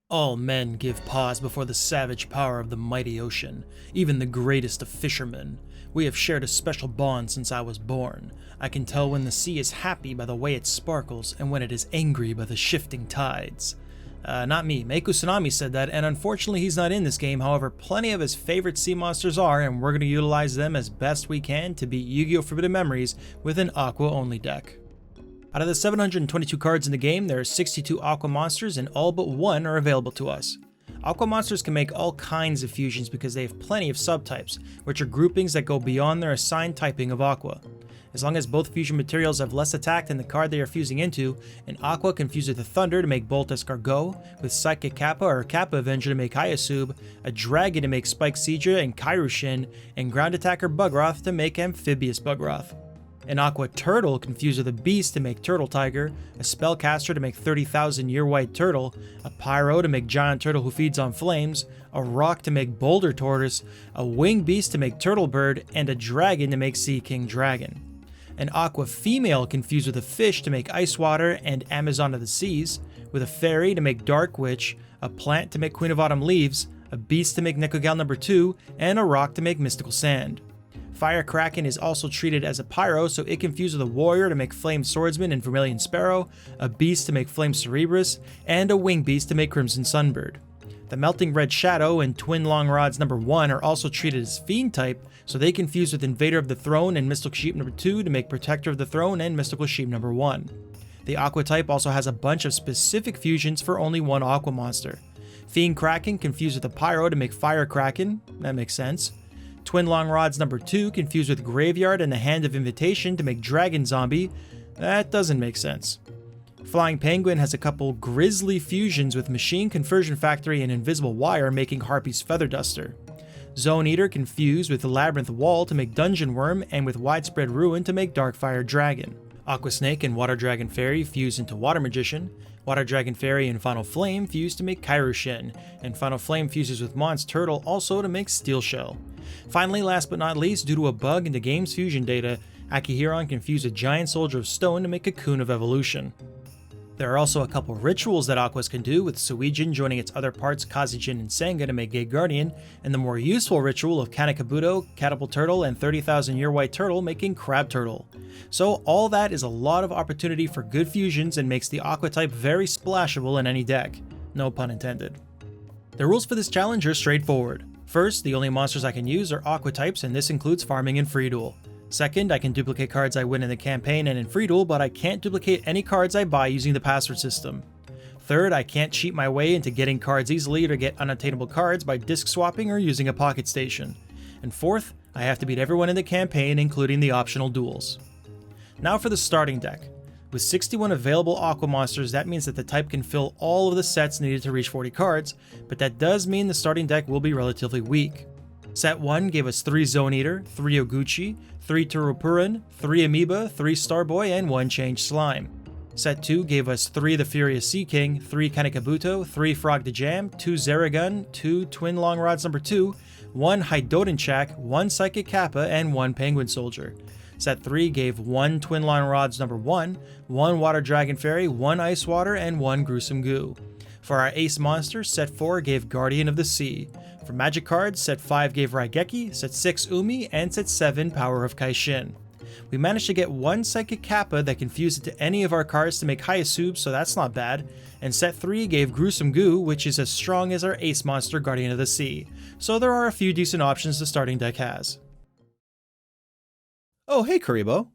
All men give pause before the savage power of the mighty ocean, even the greatest of fishermen. We have shared a special bond since I was born. I can tell when the sea is happy by the way it sparkles, and when it is angry by the shifting tides. Not me, Meku Tsunami said that, and unfortunately he's not in this game. However, plenty of his favorite sea monsters are, and we're going to utilize them as best we can to beat Yu-Gi-Oh! Forbidden Memories with an Aqua only deck. Out of the 722 cards in the game, there are 62 Aqua monsters and all but one are available to us. Aqua monsters can make all kinds of fusions because they have plenty of subtypes, which are groupings that go beyond their assigned typing of Aqua. As long as both fusion materials have less attack than the card they are fusing into, an Aqua can fuse with a Thunder to make Bolt Escargot, with Psychic Kappa or Kappa Avenger to make Hyasub, a Dragon to make Spike Siege and Kairushin, and Ground Attacker Bugroth to make Amphibious Bugroth. An Aqua Turtle can fuse with a Beast to make Turtle Tiger, a Spellcaster to make 30,000 Year White Turtle, a Pyro to make Giant Turtle who feeds on flames, a Rock to make Boulder Tortoise, a Winged Beast to make Turtle Bird, and a Dragon to make Sea King Dragon. An Aqua Female can fuse with a Fish to make Ice Water and Amazon of the Seas, with a Fairy to make Dark Witch, a Plant to make Queen of Autumn Leaves, a Beast to make Nekogal No. 2, and a Rock to make Mystical Sand. Fire Kraken is also treated as a Pyro, so it can fuse with a Warrior to make Flame Swordsman and Vermilion Sparrow, a Beast to make Flame Cerebrus, and a Wing Beast to make Crimson Sunbird. The Melting Red Shadow and Twin Long Rods No. 1 are also treated as Fiend type, so they can fuse with Invader of the Throne and Mystical Sheep No. 2 to make Protector of the Throne and Mystical Sheep No. 1. The Aqua type also has a bunch of specific fusions for only one Aqua monster. Fiend Kraken can fuse with a Pyro to make Fire Kraken, that makes sense. Twin Long Rods No. 2 can fuse with Graveyard and the Hand of Invitation to make Dragon Zombie, that doesn't make sense. Flying Penguin has a couple Grizzly fusions with Machine Conversion Factory and Invisible Wire making Harpy's Feather Duster. Zone Eater can fuse with the Labyrinth Wall to make Dungeon Worm and with Widespread Ruin to make Darkfire Dragon. Aqua Snake and Water Dragon Fairy fuse into Water Magician, Water Dragon Fairy and Final Flame fuse to make Kairushin, and Final Flame fuses with Mons Turtle also to make Steel Shell. Finally, last but not least, due to a bug in the game's fusion data, Akihiron can fuse a Giant Soldier of Stone to make Cocoon of Evolution. There are also a couple rituals that Aquas can do, with Suijin joining its other parts Kazijin and Senga to make Gate Guardian, and the more useful ritual of Kanekabuto, Catapult Turtle, and 30,000 Year White Turtle making Crab Turtle. So all that is a lot of opportunity for good fusions and makes the Aqua type very splashable in any deck. No pun intended. The rules for this challenge are straightforward. First, the only monsters I can use are Aqua types, and this includes farming and free duel. Second, I can duplicate cards I win in the campaign and in free duel, but I can't duplicate any cards I buy using the password system. Third, I can't cheat my way into getting cards easily or to get unattainable cards by disc swapping or using a pocket station. And fourth, I have to beat everyone in the campaign, including the optional duels. Now for the starting deck. With 61 available Aqua monsters, that means that the type can fill all of the sets needed to reach 40 cards, but that does mean the starting deck will be relatively weak. Set 1 gave us 3 Zone Eater, 3 Oguchi, 3 Turupuran, 3 Amoeba, 3 Starboy, and 1 Change Slime. Set 2 gave us 3 The Furious Sea King, 3 Kanekabuto, 3 Frog the Jam, 2 Zeragun, 2 Twin Long Rods No. 2, 1 Haidodenchak, 1 Psychic Kappa, and 1 Penguin Soldier. Set 3 gave 1 Twin Long Rods No. 1, 1 Water Dragon Fairy, 1 Ice Water, and 1 Gruesome Goo. For our Ace monster, Set 4 gave Guardian of the Sea. For Magic cards, Set 5 gave Raigeki, Set 6 Umi, and Set 7 Power of Kaishin. We managed to get 1 Psychic Kappa that can fuse into any of our cards to make Hyasub, so that's not bad, and Set 3 gave Gruesome Goo, which is as strong as our Ace monster Guardian of the Sea. So there are a few decent options the starting deck has. Oh, hey Karibo.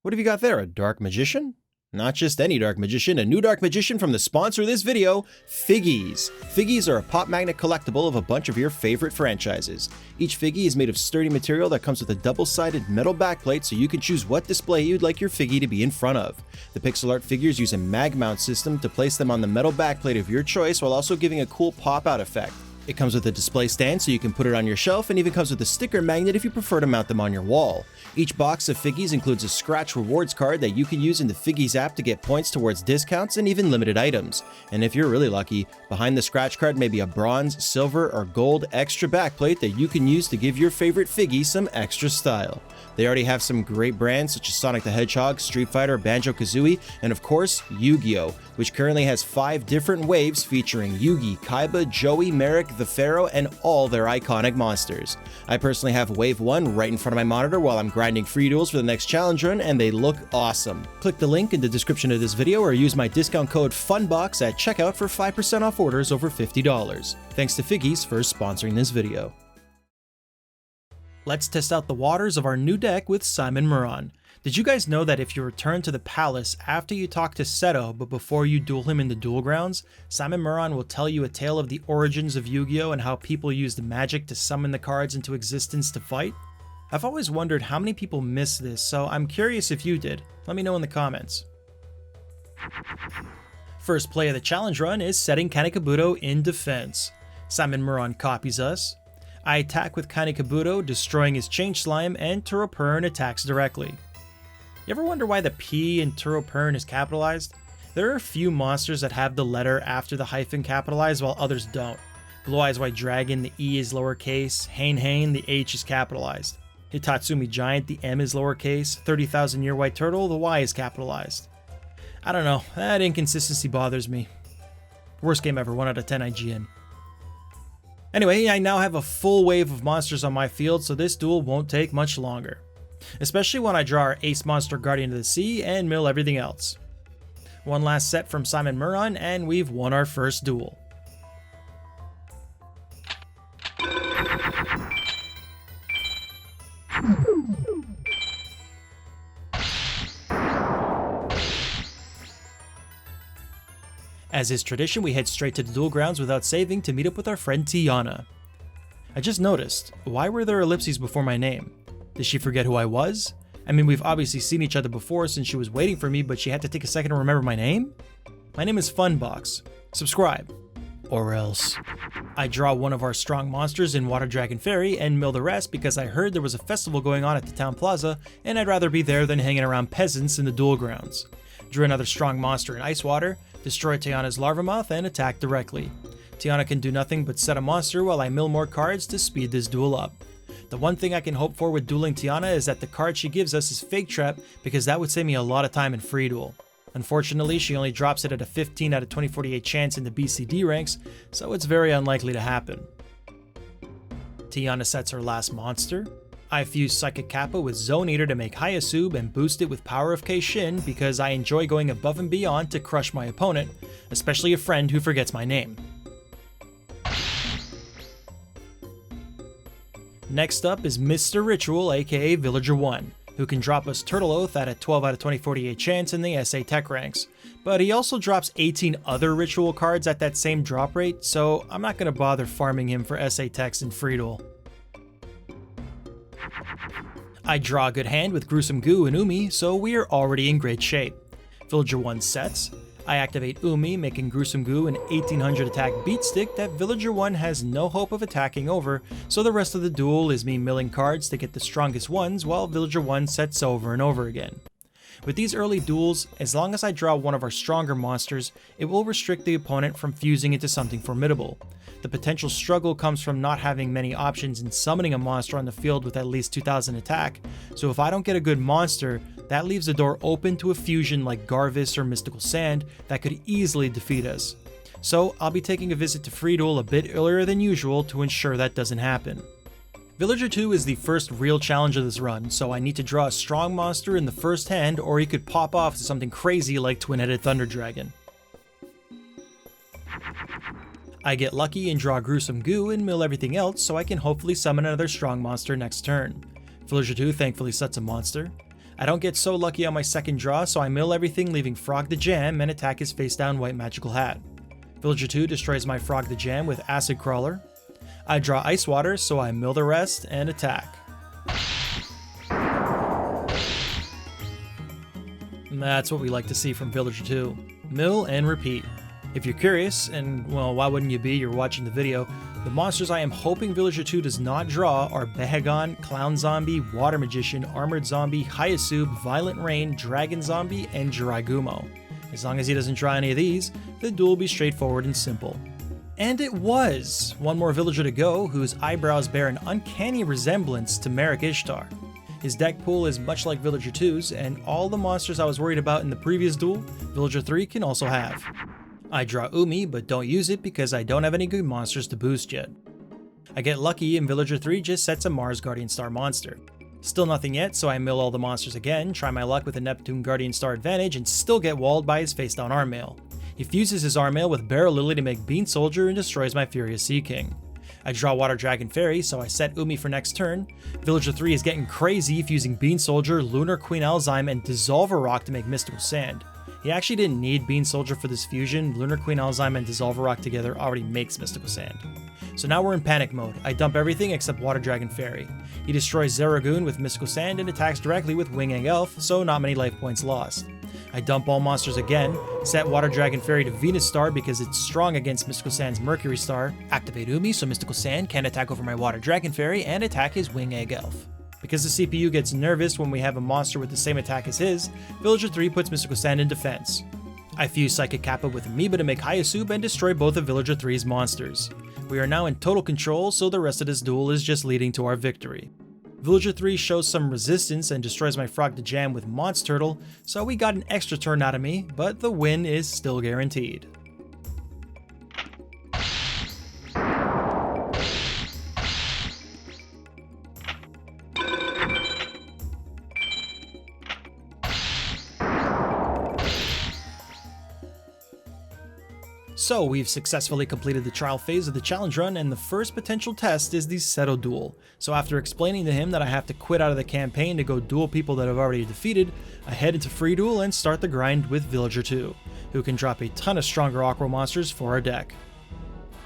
What have you got there, a Dark Magician? Not just any Dark Magician, a new Dark Magician from the sponsor of this video, FiGGYZ. FiGGYZ are a pop magnet collectible of a bunch of your favorite franchises. Each Figgy is made of sturdy material that comes with a double-sided metal backplate so you can choose what display you'd like your Figgy to be in front of. The pixel art figures use a mag mount system to place them on the metal backplate of your choice while also giving a cool pop-out effect. It comes with a display stand so you can put it on your shelf, and even comes with a sticker magnet if you prefer to mount them on your wall. Each box of Figgies includes a scratch rewards card that you can use in the FiGGYZ app to get points towards discounts and even limited items. And if you're really lucky, behind the scratch card may be a bronze, silver, or gold extra backplate that you can use to give your favorite Figgy some extra style. They already have some great brands such as Sonic the Hedgehog, Street Fighter, Banjo-Kazooie, and of course, YuGiOh, which currently has 5 different waves featuring Yugi, Kaiba, Joey, Merrick, the Pharaoh, and all their iconic monsters. I personally have Wave 1 right in front of my monitor while I'm grinding free duels for the next challenge run, and they look awesome. Click the link in the description of this video or use my discount code FUNBOX at checkout for 5% off orders over $50. Thanks to FiGGYZ for sponsoring this video. Let's test out the waters of our new deck with Simon Muran. Did you guys know that if you return to the palace after you talk to Seto but before you duel him in the duel grounds, Simon Muran will tell you a tale of the origins of Yu-Gi-Oh! And how people used magic to summon the cards into existence to fight? I've always wondered how many people miss this, so I'm curious if you did. Let me know in the comments. First play of the challenge run is setting Kanekabuto in defense. Simon Muran copies us. I attack with Kanekabuto, destroying his Change Slime, and Turopurn attacks directly. You ever wonder why the P in Turopurn is capitalized? There are a few monsters that have the letter after the hyphen capitalized while others don't. Blue Eyes White Dragon, the E is lowercase, Hain, the H is capitalized. Hitatsumi Giant, the M is lowercase, 30,000 Year White Turtle, the Y is capitalized. I don't know, that inconsistency bothers me. Worst game ever, 1 out of 10 IGN. Anyway, I now have a full wave of monsters on my field, so this duel won't take much longer. Especially when I draw our Ace Monster Guardian of the Sea and mill everything else. One last set from Simon Muran, and we've won our first duel. As is tradition, we head straight to the duel grounds without saving to meet up with our friend Teana. I just noticed, why were there ellipses before my name? Did she forget who I was? I mean, we've obviously seen each other before since she was waiting for me, but she had to take a second to remember my name? My name is Funbox. Subscribe. Or else. I draw one of our strong monsters in Water Dragon Fairy and mill the rest because I heard there was a festival going on at the town plaza and I'd rather be there than hanging around peasants in the duel grounds. Drew another strong monster in Ice Water, destroy Teana's Larvamoth, and attack directly. Teana can do nothing but set a monster while I mill more cards to speed this duel up. The one thing I can hope for with dueling Teana is that the card she gives us is Fake Trap, because that would save me a lot of time in free duel. Unfortunately, she only drops it at a 15 out of 2048 chance in the BCD ranks, so it's very unlikely to happen. Teana sets her last monster. I fuse Psychic Kappa with Zone Eater to make Hyasub and boost it with Power of Heishin because I enjoy going above and beyond to crush my opponent, especially a friend who forgets my name. Next up is Mr. Ritual, aka Villager 1, who can drop us Turtle Oath at a 12 out of 2048 chance in the SA Tech ranks, but he also drops 18 other Ritual cards at that same drop rate, so I'm not going to bother farming him for SA Techs in free duel. I draw a good hand with Gruesome Goo and Umi, so we are already in great shape. Villager 1 sets. I activate Umi, making Gruesome Goo an 1800 attack beat stick that Villager 1 has no hope of attacking over, so the rest of the duel is me milling cards to get the strongest ones while Villager 1 sets over and over again. With these early duels, as long as I draw one of our stronger monsters, it will restrict the opponent from fusing into something formidable. The potential struggle comes from not having many options in summoning a monster on the field with at least 2000 attack, so if I don't get a good monster, that leaves the door open to a fusion like Garvis or Mystical Sand that could easily defeat us. So I'll be taking a visit to Free Duel a bit earlier than usual to ensure that doesn't happen. Villager 2 is the first real challenge of this run, so I need to draw a strong monster in the first hand or he could pop off to something crazy like Twin-Headed Thunder Dragon. I get lucky and draw Gruesome Goo and mill everything else so I can hopefully summon another strong monster next turn. Villager 2 thankfully sets a monster. I don't get so lucky on my second draw, so I mill everything leaving Frog the Jam and attack his face down White Magical Hat. Villager 2 destroys my Frog the Jam with Acid Crawler. I draw Ice Water, so I mill the rest and attack. And that's what we like to see from Villager 2. Mill and repeat. If you're curious, and well, why wouldn't you be, you're watching the video, the monsters I am hoping Villager 2 does not draw are Bahagon, Clown Zombie, Water Magician, Armored Zombie, Hyasub, Violent Rain, Dragon Zombie, and Jiraigumo. As long as he doesn't draw any of these, the duel will be straightforward and simple. And it was! One more villager to go, whose eyebrows bear an uncanny resemblance to Merrick Ishtar. His deck pool is much like Villager 2's, and all the monsters I was worried about in the previous duel, Villager 3 can also have. I draw Umi, but don't use it because I don't have any good monsters to boost yet. I get lucky and Villager 3 just sets a Mars Guardian Star monster. Still nothing yet, so I mill all the monsters again, try my luck with a Neptune Guardian Star advantage, and still get walled by his face down Armail. He fuses his Armail with Barrel Lily to make Bean Soldier and destroys my Furious Sea King. I draw Water Dragon Fairy, so I set Umi for next turn. Villager 3 is getting crazy, fusing Bean Soldier, Lunar Queen Alzheimer, and Dissolve a Rock to make Mystical Sand. He actually didn't need Bean Soldier for this fusion. Lunar Queen Alzheimer and Dissolve a Rock together already makes Mystical Sand. So now we're in panic mode. I dump everything except Water Dragon Fairy. He destroys Zeragoon with Mystical Sand and attacks directly with Wing Egg Elf, so not many life points lost. I dump all monsters again, set Water Dragon Fairy to Venus Star because it's strong against Mystical Sand's Mercury Star, activate Umi so Mystical Sand can attack over my Water Dragon Fairy and attack his Wing Egg Elf. Because the CPU gets nervous when we have a monster with the same attack as his, Villager 3 puts Mystical Sand in defense. I fuse Psychic Kappa with Amoeba to make Hyasub and destroy both of Villager 3's monsters. We are now in total control, so the rest of this duel is just leading to our victory. Villager 3 shows some resistance and destroys my Frog to Jam with Monster Turtle, so we got an extra turn out of me, but the win is still guaranteed. So we've successfully completed the trial phase of the challenge run, and the first potential test is the Seto duel. So after explaining to him that I have to quit out of the campaign to go duel people that I've already defeated, I head into free duel and start the grind with Villager 2, who can drop a ton of stronger Aqua monsters for our deck.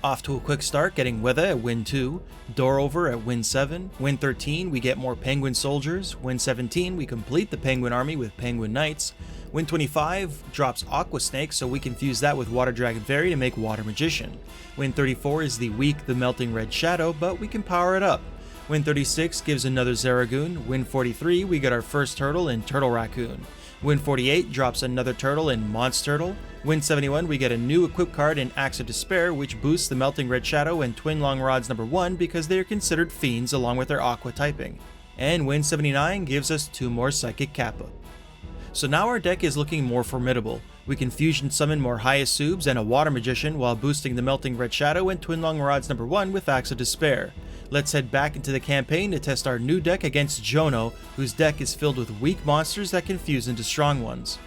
Off to a quick start, getting Weather at win 2, Door Over at win 7, win 13 we get more Penguin Soldiers, win 17 we complete the Penguin Army with Penguin Knights, win 25 drops Aqua Snake so we can fuse that with Water Dragon Fairy to make Water Magician. Win 34 is the weak The Melting Red Shadow, but we can power it up. Win 36 gives another Zeragoon, win 43 we get our first turtle in Turtle Raccoon. Win 48 drops another turtle in Monster Turtle. Win 71 we get a new equip card in Axe of Despair, which boosts the Melting Red Shadow and Twin Long Rods number 1 because they are considered fiends along with their Aqua typing. And win 79 gives us 2 more Psychic Kappa. So now our deck is looking more formidable. We can fusion summon more Hyasubs and a Water Magician while boosting the Melting Red Shadow and Twin Long Rods number 1 with Axe of Despair. Let's head back into the campaign to test our new deck against Jono, whose deck is filled with weak monsters that can fuse into strong ones.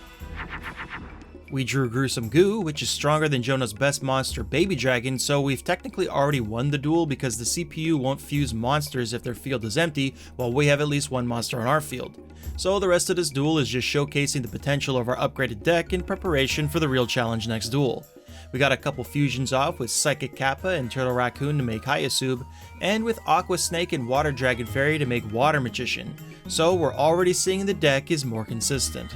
We drew Gruesome Goo, which is stronger than Jono's best monster, Baby Dragon, so we've technically already won the duel because the CPU won't fuse monsters if their field is empty, while we have at least one monster on our field. So the rest of this duel is just showcasing the potential of our upgraded deck in preparation for the real challenge next duel. We got a couple fusions off with Psychic Kappa and Turtle Raccoon to make Hyasub, and with Aqua Snake and Water Dragon Fairy to make Water Magician, so we're already seeing the deck is more consistent.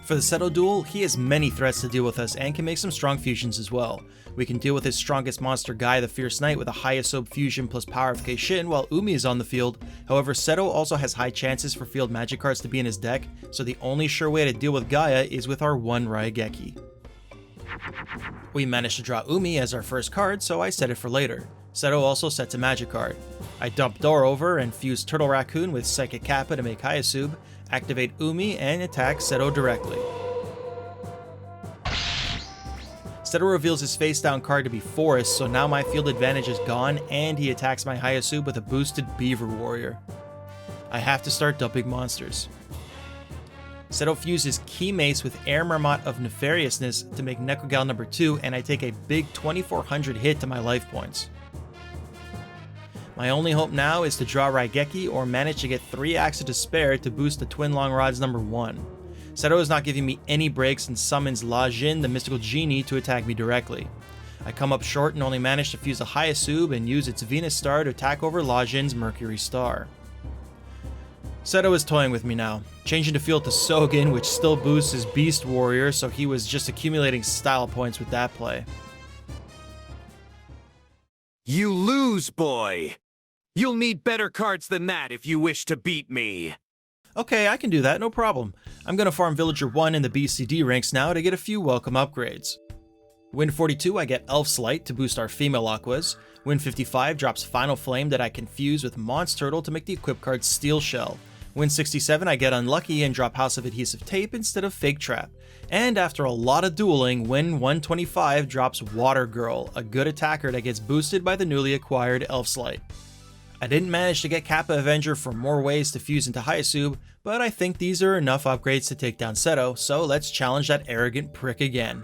For the Seto duel, he has many threats to deal with us and can make some strong fusions as well. We can deal with his strongest monster Guy the Fierce Knight with a Hyasub fusion plus power of Heishin while Umi is on the field. However, Seto also has high chances for field magic cards to be in his deck, so the only sure way to deal with Gaia is with our one Raigeki. We managed to draw Umi as our first card, so I set it for later. Seto also sets a magic card. I dump Door Over and fuse Turtle Raccoon with Psychic Kappa to make Hyasub, activate Umi, and attack Seto directly. Seto reveals his face down card to be Forest, so now my field advantage is gone and he attacks my Hyasub with a boosted Beaver Warrior. I have to start dumping monsters. Seto fuses Key Mace with Air Marmot of Nefariousness to make Neku number 2, and I take a big 2400 hit to my life points. My only hope now is to draw Raigeki or manage to get 3 Axe of Despair to boost the Twin Long Rods number 1. Seto is not giving me any breaks and summons Lajin, the Mystical Genie, to attack me directly. I come up short and only manage to fuse a Hyasub and use its Venus Star to attack over Lajin's Mercury Star. Seto is toying with me now, changing the field to Sogen, which still boosts his Beast Warrior, so he was just accumulating style points with that play. You lose, boy! You'll need better cards than that if you wish to beat me. Okay, I can do that, no problem. I'm gonna farm Villager 1 in the BCD ranks now to get a few welcome upgrades. Win 42, I get Elf's Light to boost our female Aquas. Win 55 drops Final Flame that I can fuse with Monster Turtle to make the equip card Steel Shell. Win 67, I get Unlucky and drop House of Adhesive Tape instead of Fake Trap. And after a lot of dueling, win 125 drops Water Girl, a good attacker that gets boosted by the newly acquired Elf's Light. I didn't manage to get Kappa Avenger for more ways to fuse into Hyasub, but I think these are enough upgrades to take down Seto, so let's challenge that arrogant prick again.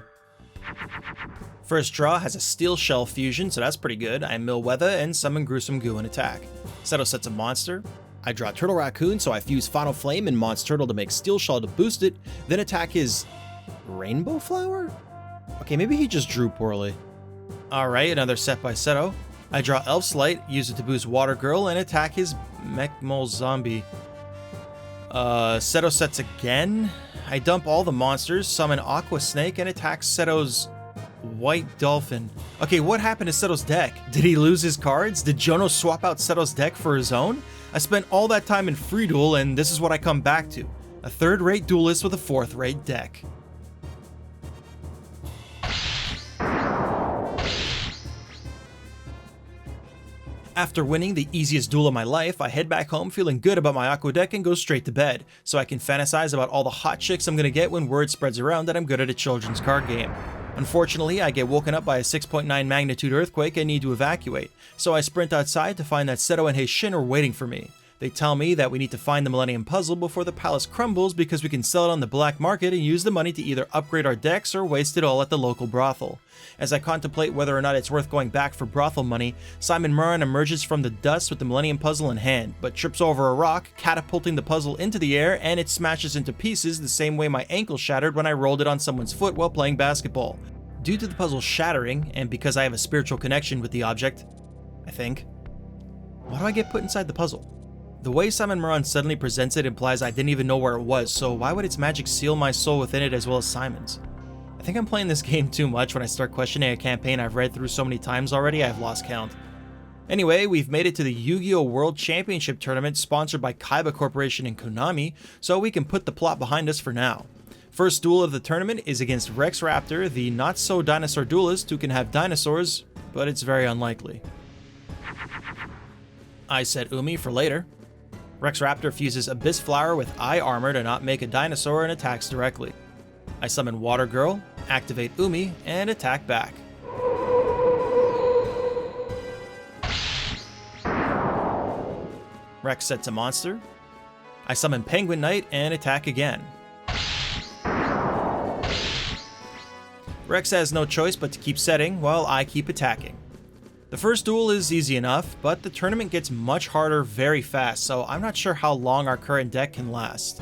First draw has a Steel Shell fusion, so that's pretty good. I mill Weather and summon Gruesome Goo and attack. Seto sets a monster. I draw Turtle Raccoon, so I fuse Final Flame and Monster Turtle to make Steel Shell to boost it, then attack his Rainbow Flower? Okay, maybe he just drew poorly. Alright, another set by Seto. I draw Elf's Light, use it to boost Water Girl, and attack his Mechmole Zombie. Seto sets again. I dump all the monsters, summon Aqua Snake, and attack Seto's White Dolphin. Okay, what happened to Seto's deck? Did he lose his cards? Did Jono swap out Seto's deck for his own? I spent all that time in Free Duel, and this is what I come back to. A third-rate duelist with a fourth-rate deck. After winning the easiest duel of my life, I head back home feeling good about my Aqua deck and go straight to bed, so I can fantasize about all the hot chicks I'm gonna get when word spreads around that I'm good at a children's card game. Unfortunately, I get woken up by a 6.9 magnitude earthquake and need to evacuate, so I sprint outside to find that Seto and Heishin are waiting for me. They tell me that we need to find the Millennium Puzzle before the palace crumbles because we can sell it on the black market and use the money to either upgrade our decks or waste it all at the local brothel. As I contemplate whether or not it's worth going back for brothel money, Simon Muran emerges from the dust with the Millennium Puzzle in hand, but trips over a rock, catapulting the puzzle into the air, and it smashes into pieces the same way my ankle shattered when I rolled it on someone's foot while playing basketball. Due to the puzzle shattering, and because I have a spiritual connection with the object, I think, why do I get put inside the puzzle? The way Simon Muran suddenly presents it implies I didn't even know where it was, so why would its magic seal my soul within it as well as Simon's? I think I'm playing this game too much when I start questioning a campaign I've read through so many times already I've lost count. Anyway, we've made it to the YuGiOh World Championship Tournament sponsored by Kaiba Corporation and Konami, so we can put the plot behind us for now. First duel of the tournament is against Rex Raptor, the not-so-dinosaur duelist who can have dinosaurs, but it's very unlikely. I set Umi for later. Rex Raptor fuses Abyss Flower with Eye Armor to not make a dinosaur and attacks directly. I summon Water Girl, activate Umi, and attack back. Rex sets a monster. I summon Penguin Knight and attack again. Rex has no choice but to keep setting while I keep attacking. The first duel is easy enough, but the tournament gets much harder very fast, so I'm not sure how long our current deck can last.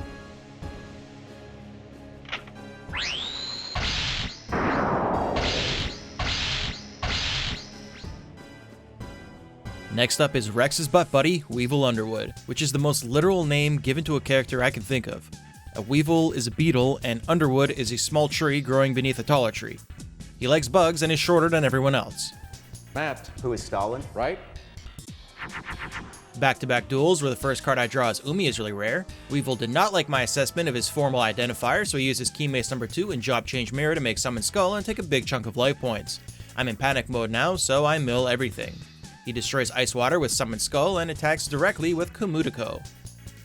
Next up is Rex's butt buddy, Weevil Underwood, which is the most literal name given to a character I can think of. A weevil is a beetle, and Underwood is a small tree growing beneath a taller tree. He likes bugs and is shorter than everyone else. Matt, who is Stalin, right? Back-to-back duels where the first card I draw as Umi is really rare. Weevil did not like my assessment of his formal identifier, so he uses Key Mace number 2 and Job Change Mirror to make Summon Skull and take a big chunk of life points. I'm in panic mode now, so I mill everything. He destroys Ice Water with Summon Skull and attacks directly with Kumutiko.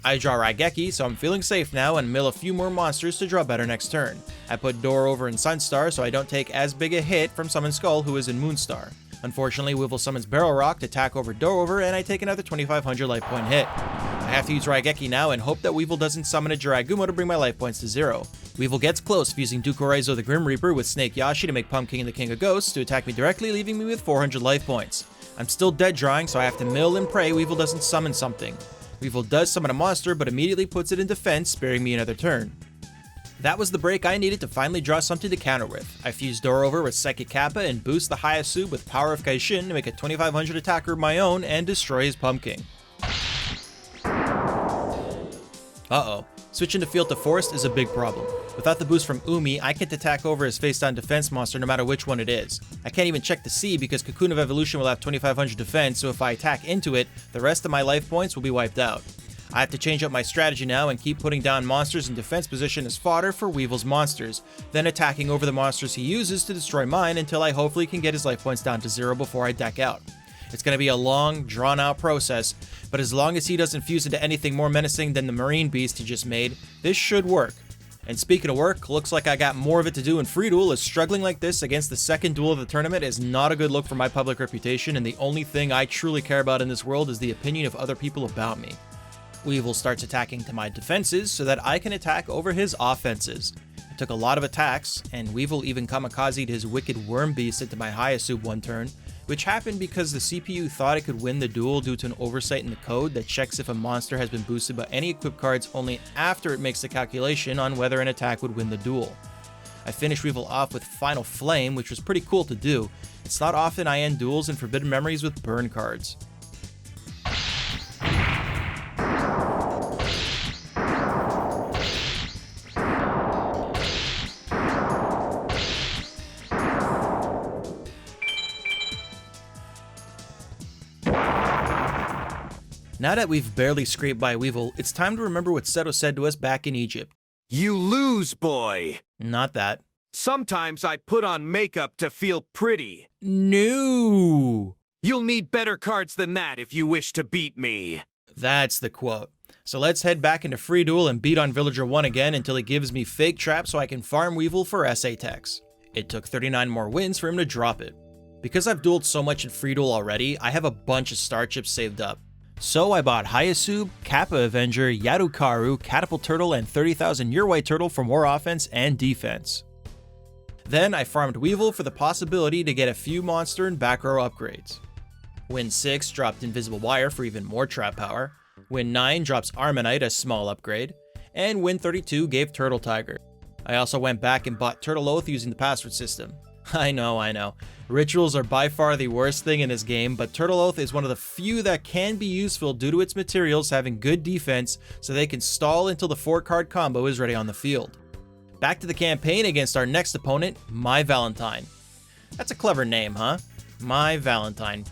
I draw Raigeki, so I'm feeling safe now and mill a few more monsters to draw better next turn. I put Door over in Sunstar so I don't take as big a hit from Summon Skull who is in Moonstar. Unfortunately, Weevil summons Barrel Rock to attack over Door over and I take another 2500 life point hit. I have to use Raigeki now and hope that Weevil doesn't summon a Jiragumo to bring my life points to 0. Weevil gets close, fusing Dukoraizo the Grim Reaper with Snake Yashi to make Pumpkin the King of Ghosts to attack me directly, leaving me with 400 life points. I'm still dead drawing, so I have to mill and pray Weevil doesn't summon something. Weevil does summon a monster, but immediately puts it in defense, sparing me another turn. That was the break I needed to finally draw something to counter with. I fuse Door over with Psychic Kappa and boost the Hyasub with Power of Kaishin to make a 2500 attacker of my own and destroy his Pumpkin. Uh-oh. Switching the field to Forest is a big problem. Without the boost from Umi, I can't attack over his face-down defense monster no matter which one it is. I can't even check to see because Cocoon of Evolution will have 2500 defense, so if I attack into it, the rest of my life points will be wiped out. I have to change up my strategy now and keep putting down monsters in defense position as fodder for Weevil's monsters, then attacking over the monsters he uses to destroy mine until I hopefully can get his life points down to 0 before I deck out. It's going to be a long, drawn-out process, but as long as he doesn't fuse into anything more menacing than the marine beast he just made, this should work. And speaking of work, looks like I got more of it to do in Free Duel, as struggling like this against the second duel of the tournament is not a good look for my public reputation, and the only thing I truly care about in this world is the opinion of other people about me. Weevil starts attacking to my defenses so that I can attack over his offenses. I took a lot of attacks, and Weevil even kamikazed his wicked worm beast into my Hyasub one turn, which happened because the CPU thought it could win the duel due to an oversight in the code that checks if a monster has been boosted by any equipped cards only after it makes the calculation on whether an attack would win the duel. I finished Weevil off with Final Flame, which was pretty cool to do. It's not often I end duels and Forbidden Memories with burn cards. Now that we've barely scraped by Weevil, it's time to remember what Seto said to us back in Egypt. You lose, boy. Not that. Sometimes I put on makeup to feel pretty. No! You'll need better cards than that if you wish to beat me. That's the quote. So let's head back into Free Duel and beat on Villager 1 again until he gives me Fake Trap so I can farm Weevil for SA techs. It took 39 more wins for him to drop it. Because I've dueled so much in Free Duel already, I have a bunch of star chips saved up. So I bought Hyasub, Kappa Avenger, Yarukaru, Catapult Turtle, and 30,000 Year White Turtle for more offense and defense. Then I farmed Weevil for the possibility to get a few monster and back row upgrades. Win 6 dropped Invisible Wire for even more trap power, Win 9 drops Armanite, a small upgrade, and Win 32 gave Turtle Tiger. I also went back and bought Turtle Oath using the password system. I know. Rituals are by far the worst thing in this game, but Turtle Oath is one of the few that can be useful due to its materials having good defense so they can stall until the 4-card combo is ready on the field. Back to the campaign against our next opponent, Mai Valentine. That's a clever name, huh? Mai Valentine.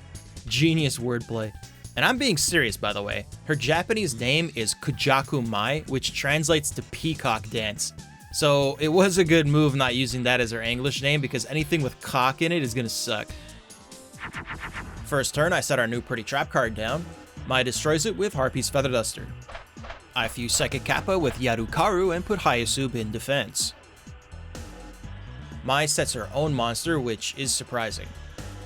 Genius wordplay. And I'm being serious, by the way. Her Japanese name is Kujaku Mai, which translates to Peacock Dance. So it was a good move not using that as her English name because anything with cock in it is gonna suck. First turn, I set our new pretty trap card down. Mai destroys it with Harpy's Feather Duster. I fuse Psychic Kappa with Yarukaru and put Hyasub in defense. Mai sets her own monster, which is surprising.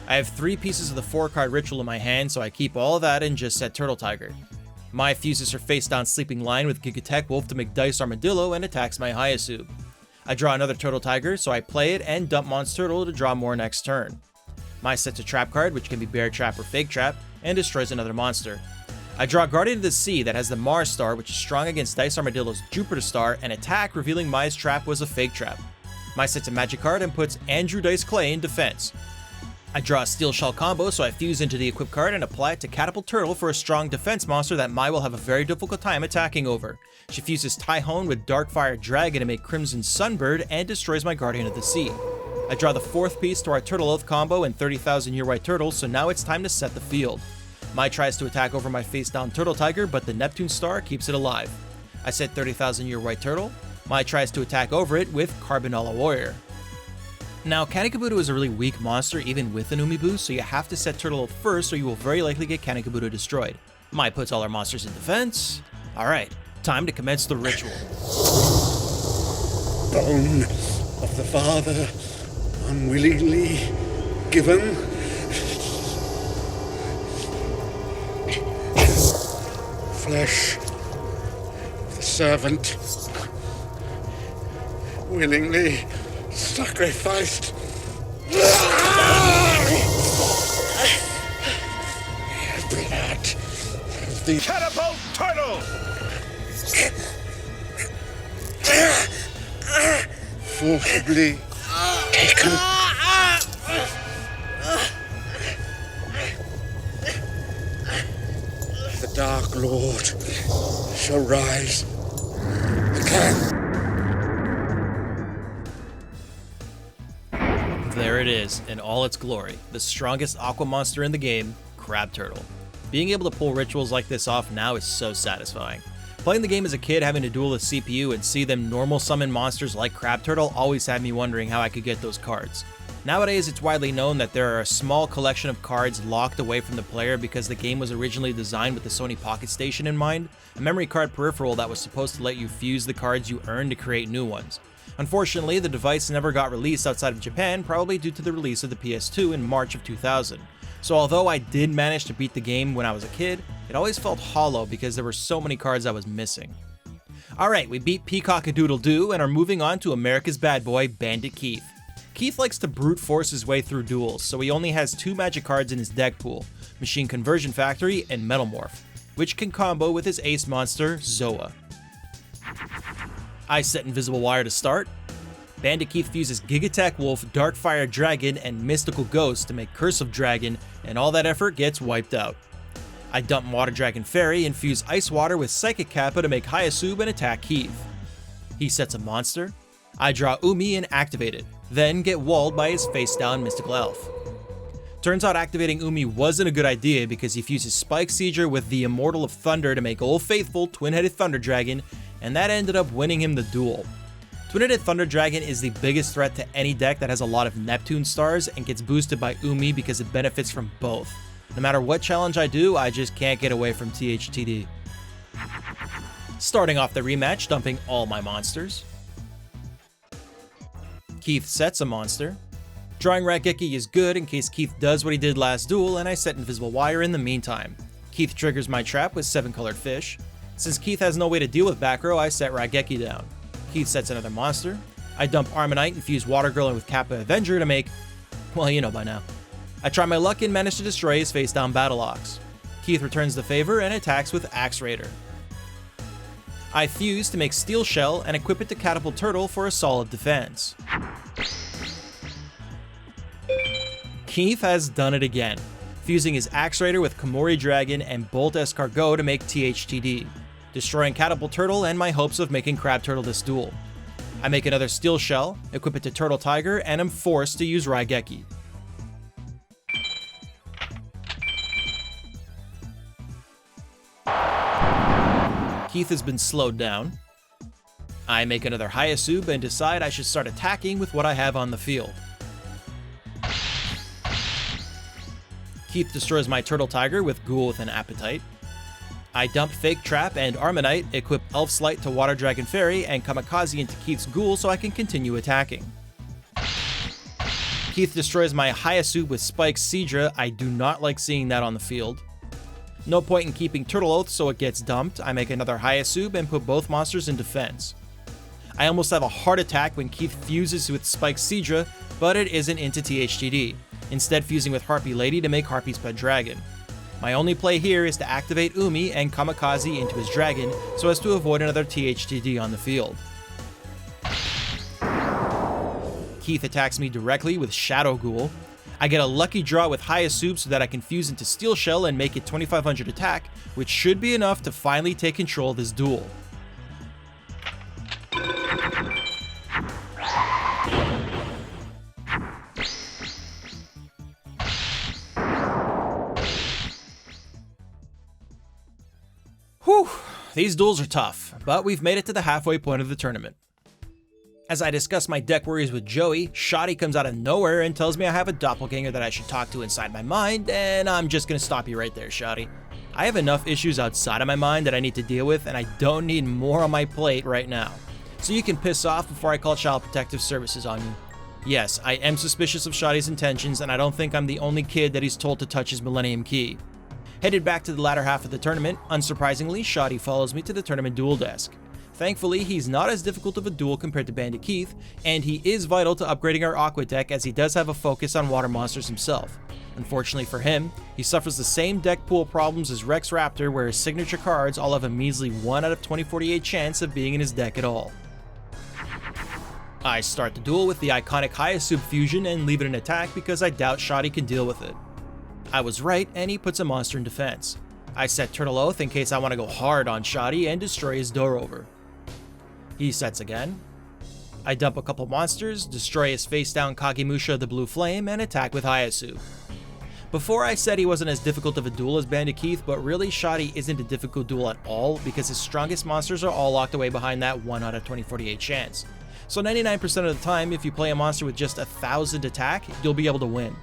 I have 3 pieces of the 4-card ritual in my hand, so I keep all of that and just set Turtle Tiger. Mai fuses her face-down Sleeping Lion with Gigatech Wolf to make Dice Armadillo and attacks my Hyasub. I draw another Turtle Tiger, so I play it and dump Monster Turtle to draw more next turn. Mai sets a trap card, which can be Bear Trap or Fake Trap, and destroys another monster. I draw Guardian of the Sea that has the Mars Star, which is strong against Dice Armadillo's Jupiter Star, and attack, revealing Mai's trap was a Fake Trap. Mai sets a magic card and puts Andrew Dice Clay in defense. I draw a Steel Shell combo, so I fuse into the equipped card and apply it to Catapult Turtle for a strong defense monster that Mai will have a very difficult time attacking over. She fuses Tyhone with Darkfire Dragon to make Crimson Sunbird and destroys my Guardian of the Sea. I draw the 4th piece to our Turtle Oath combo and 30,000 Year White Turtle, so now it's time to set the field. Mai tries to attack over my face-down Turtle Tiger, but the Neptune Star keeps it alive. I set 30,000 Year White Turtle. Mai tries to attack over it with Carbonella Warrior. Now, Kanekabuto is a really weak monster even with an Umi boost, so you have to set Turtle Oath first or you will very likely get Kanekabuto destroyed. Mai puts all our monsters in defense. Alright, time to commence the ritual. Bone of the father, unwillingly given. Flesh of the servant, willingly sacrificed. Blood of the Catapult Turtle! forcibly taken. The Dark Lord shall rise There it is, in all its glory, the strongest aqua monster in the game, Crab Turtle. Being able to pull rituals like this off now is so satisfying. Playing the game as a kid, having to duel the CPU and see them normal summon monsters like Crab Turtle always had me wondering how I could get those cards. Nowadays, it's widely known that there are a small collection of cards locked away from the player because the game was originally designed with the Sony Pocket Station in mind, a memory card peripheral that was supposed to let you fuse the cards you earned to create new ones. Unfortunately, the device never got released outside of Japan, probably due to the release of the PS2 in March of 2000. So although I did manage to beat the game when I was a kid, it always felt hollow because there were so many cards I was missing. Alright, we beat Peacock-a-Doodle-Doo and are moving on to America's bad boy, Bandit Keith. Keith likes to brute force his way through duels, so he only has 2 magic cards in his deck pool, Machine Conversion Factory and Metal Morph, which can combo with his ace monster, Zoa. I set Invisible Wire to start. Bandit Keith fuses Gigatech Wolf, Darkfire Dragon, and Mystical Ghost to make Curse of Dragon, and all that effort gets wiped out. I dump Water Dragon Fairy and fuse Ice Water with Psychic Kappa to make Hyasub and attack Keith. He sets a monster. I draw Umi and activate it, then get walled by his face-down Mystical Elf. Turns out activating Umi wasn't a good idea because he fuses Spike Sieger with the Immortal of Thunder to make Old Faithful Twin-Headed Thunder Dragon, and that ended up winning him the duel. Twin-Headed Thunder Dragon is the biggest threat to any deck that has a lot of Neptune stars and gets boosted by Umi because it benefits from both. No matter what challenge I do, I just can't get away from THTD. Starting off the rematch, dumping all my monsters. Keith sets a monster. Drawing Raigeki is good in case Keith does what he did last duel, and I set Invisible Wire in the meantime. Keith triggers my trap with 7-colored fish. Since Keith has no way to deal with back row, I set Raigeki down. Keith sets another monster. I dump Armonite and fuse Water Girl with Kappa Avenger to make, well, you know by now. I try my luck and manage to destroy his face-down Battle Ox. Keith returns the favor and attacks with Axe Raider. I fuse to make Steel Shell and equip it to Catapult Turtle for a solid defense. Keith has done it again, fusing his Axe Raider with Komori Dragon and Bolt Escargot to make THTD, destroying Catapult Turtle and my hopes of making Crab Turtle this duel. I make another Steel Shell, equip it to Turtle Tiger, and am forced to use Raigeki. Keith has been slowed down. I make another Hyasub and decide I should start attacking with what I have on the field. Keith destroys my Turtle Tiger with Ghoul with an Appetite. I dump Fake Trap and Armonite, equip Elf's Light to Water Dragon Fairy, and Kamikaze into Keith's Ghoul so I can continue attacking. Keith destroys my Hyasub with Spike Seadra. I do not like seeing that on the field. No point in keeping Turtle Oath, so it gets dumped. I make another Hyasub and put both monsters in defense. I almost have a heart attack when Keith fuses with Spike Seadra, but it isn't into THTD, instead fusing with Harpy Lady to make Harpy's Pet Dragon. My only play here is to activate Umi and Kamikaze into his dragon so as to avoid another THTD on the field. Keith attacks me directly with Shadow Ghoul. I get a lucky draw with Hyasub so that I can fuse into Steel Shell and make it 2500 attack, which should be enough to finally take control of this duel. Whew, these duels are tough, but we've made it to the halfway point of the tournament. As I discuss my deck worries with Joey, Shadi comes out of nowhere and tells me I have a doppelganger that I should talk to inside my mind, and I'm just gonna stop you right there, Shadi. I have enough issues outside of my mind that I need to deal with, and I don't need more on my plate right now. So you can piss off before I call Child Protective Services on you. Yes, I am suspicious of Shadi's intentions, and I don't think I'm the only kid that he's told to touch his Millennium Key. Headed back to the latter half of the tournament, unsurprisingly, Shadi follows me to the tournament duel desk. Thankfully, he's not as difficult of a duel compared to Bandit Keith, and he is vital to upgrading our Aqua deck as he does have a focus on water monsters himself. Unfortunately for him, he suffers the same deck pool problems as Rex Raptor, where his signature cards all have a measly 1 out of 2048 chance of being in his deck at all. I start the duel with the iconic Hyasub fusion and leave it in attack because I doubt Shadi can deal with it. I was right, and he puts a monster in defense. I set Turtle Oath in case I want to go hard on Shadi and destroy his door over. He sets again. I dump a couple monsters, destroy his face down Kagemusha the Blue Flame, and attack with Hayasu. Before I said he wasn't as difficult of a duel as Bandit Keith, but really Shadi isn't a difficult duel at all because his strongest monsters are all locked away behind that 1 out of 2048 chance. So 99% of the time, if you play a monster with just 1,000 attack, you'll be able to win.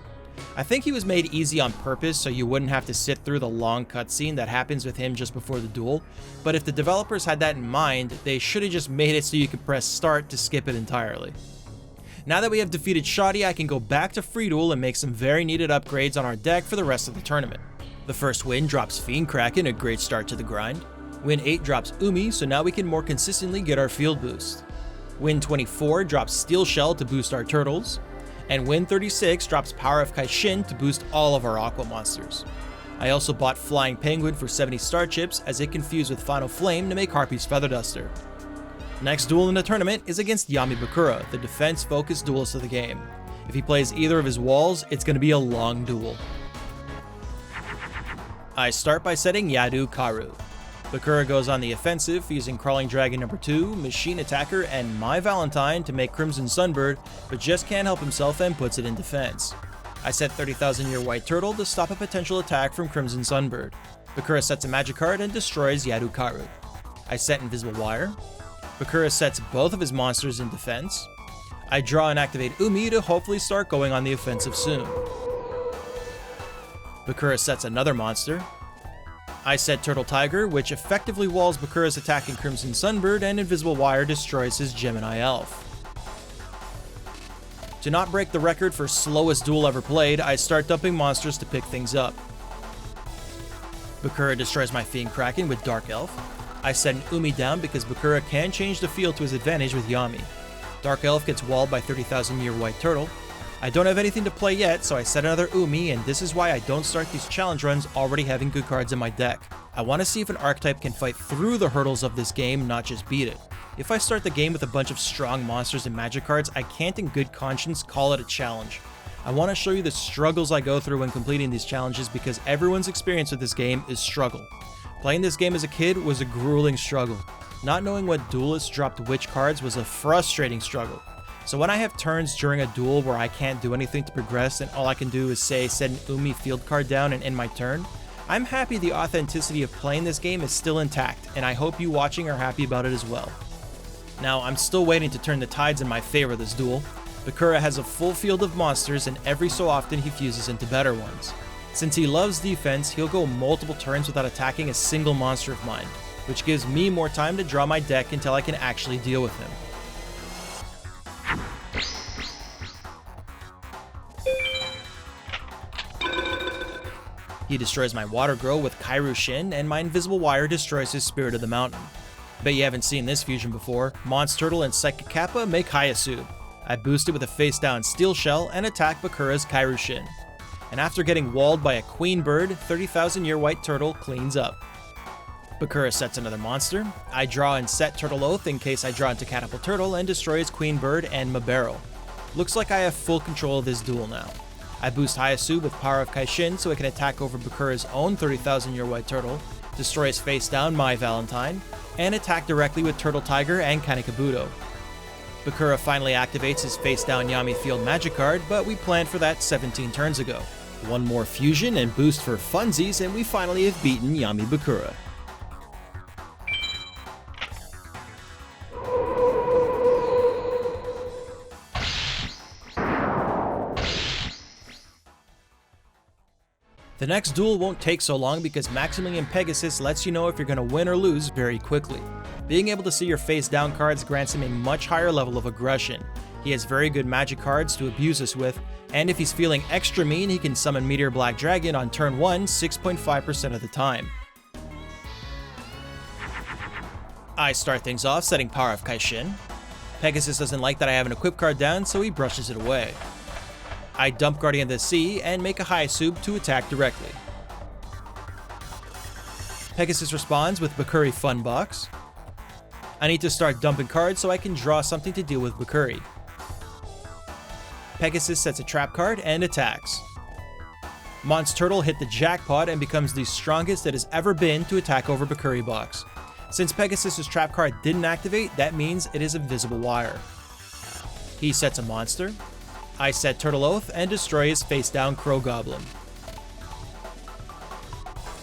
I think he was made easy on purpose so you wouldn't have to sit through the long cutscene that happens with him just before the duel, but if the developers had that in mind, they should have just made it so you could press start to skip it entirely. Now that we have defeated Shadi, I can go back to Free Duel and make some very needed upgrades on our deck for the rest of the tournament. The first win drops Fiend Kraken, a great start to the grind. Win 8 drops Umi, so now we can more consistently get our field boost. Win 24 drops Steel Shell to boost our turtles. And win 36 drops Power of Heishin to boost all of our Aqua monsters. I also bought Flying Penguin for 70 star chips as it can fuse with Final Flame to make Harpy's Feather Duster. Next duel in the tournament is against Yami Bakura, the defense-focused duelist of the game. If he plays either of his walls, it's going to be a long duel. I start by setting Yadu Karu. Bakura goes on the offensive, using Crawling Dragon number 2, Machine Attacker, and Mai Valentine to make Crimson Sunbird, but just can't help himself and puts it in defense. I set 30,000 Year White Turtle to stop a potential attack from Crimson Sunbird. Bakura sets a magic card and destroys Yadu Karu. I set Invisible Wire. Bakura sets both of his monsters in defense. I draw and activate Umi to hopefully start going on the offensive soon. Bakura sets another monster. I set Turtle Tiger, which effectively walls Bakura's attack in Crimson Sunbird, and Invisible Wire destroys his Gemini Elf. To not break the record for slowest duel ever played, I start dumping monsters to pick things up. Bakura destroys my Fiend Kraken with Dark Elf. I set an Umi down because Bakura can change the field to his advantage with Yami. Dark Elf gets walled by 30,000 Year White Turtle. I don't have anything to play yet, so I set another Umi, and this is why I don't start these challenge runs already having good cards in my deck. I want to see if an archetype can fight through the hurdles of this game, not just beat it. If I start the game with a bunch of strong monsters and magic cards, I can't in good conscience call it a challenge. I want to show you the struggles I go through when completing these challenges because everyone's experience with this game is struggle. Playing this game as a kid was a grueling struggle. Not knowing what duelists dropped which cards was a frustrating struggle. So when I have turns during a duel where I can't do anything to progress and all I can do is say set an Umi field card down and end my turn, I'm happy the authenticity of playing this game is still intact, and I hope you watching are happy about it as well. Now, I'm still waiting to turn the tides in my favor this duel. Bakura has a full field of monsters and every so often he fuses into better ones. Since he loves defense, he'll go multiple turns without attacking a single monster of mine, which gives me more time to draw my deck until I can actually deal with him. He destroys my Water Grow with Kairu Shin, and my Invisible Wire destroys his Spirit of the Mountain. Bet you haven't seen this fusion before. Mons Turtle and Psychic Kappa make Hayasu. I boost it with a face-down Steel Shell and attack Bakura's Kairu Shin. And after getting walled by a Queen Bird, 30,000 Year White Turtle cleans up. Bakura sets another monster. I draw and set Turtle Oath in case I draw into Catapult Turtle and destroys Queen Bird and Mabarrel. Looks like I have full control of this duel now. I boost Hayasu with Power of Kaishin so it can attack over Bakura's own 30,000 Year White Turtle, destroy his face down Mai Valentine, and attack directly with Turtle Tiger and Kanekabuto. Bakura finally activates his face down Yami Field Magic card, but we planned for that 17 turns ago. One more fusion and boost for funsies, and we finally have beaten Yami Bakura. The next duel won't take so long because Maximillion Pegasus lets you know if you're going to win or lose very quickly. Being able to see your face down cards grants him a much higher level of aggression. He has very good magic cards to abuse us with, and if he's feeling extra mean, he can summon Meteor Black Dragon on turn 1 6.5% of the time. I start things off setting Power of Kaishin. Pegasus doesn't like that I have an equip card down, so he brushes it away. I dump Guardian of the Sea and make a Hyasub to attack directly. Pegasus responds with Bakuri Funbox. I need to start dumping cards so I can draw something to deal with Bakuri. Pegasus sets a trap card and attacks. Mons Turtle hit the jackpot and becomes the strongest it has ever been to attack over Bakuri Box. Since Pegasus' trap card didn't activate, that means it is Invisible Wire. He sets a monster. I set Turtle Oath and destroy his face down Crow Goblin.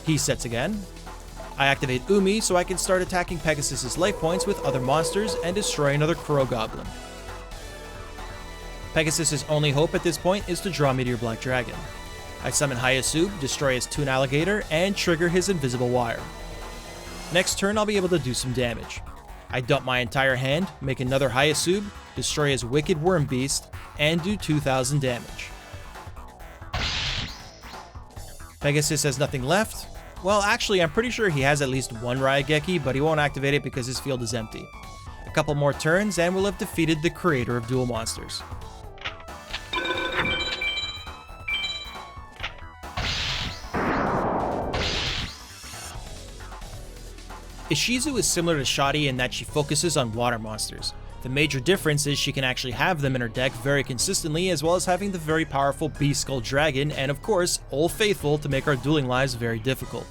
He sets again. I activate Umi so I can start attacking Pegasus' life points with other monsters and destroy another Crow Goblin. Pegasus' only hope at this point is to draw Meteor Black Dragon. I summon Hyasub, destroy his Toon Alligator, and trigger his Invisible Wire. Next turn I'll be able to do some damage. I dump my entire hand, make another Hyasub, destroy his Wicked Worm Beast, and do 2000 damage. Pegasus has nothing left. Well, actually, I'm pretty sure he has at least one Raigeki, but he won't activate it because his field is empty. A couple more turns, and we'll have defeated the creator of Duel Monsters. Ishizu is similar to Shadi in that she focuses on water monsters. The major difference is she can actually have them in her deck very consistently, as well as having the very powerful Beast Skull Dragon, and of course, Old Faithful to make our dueling lives very difficult.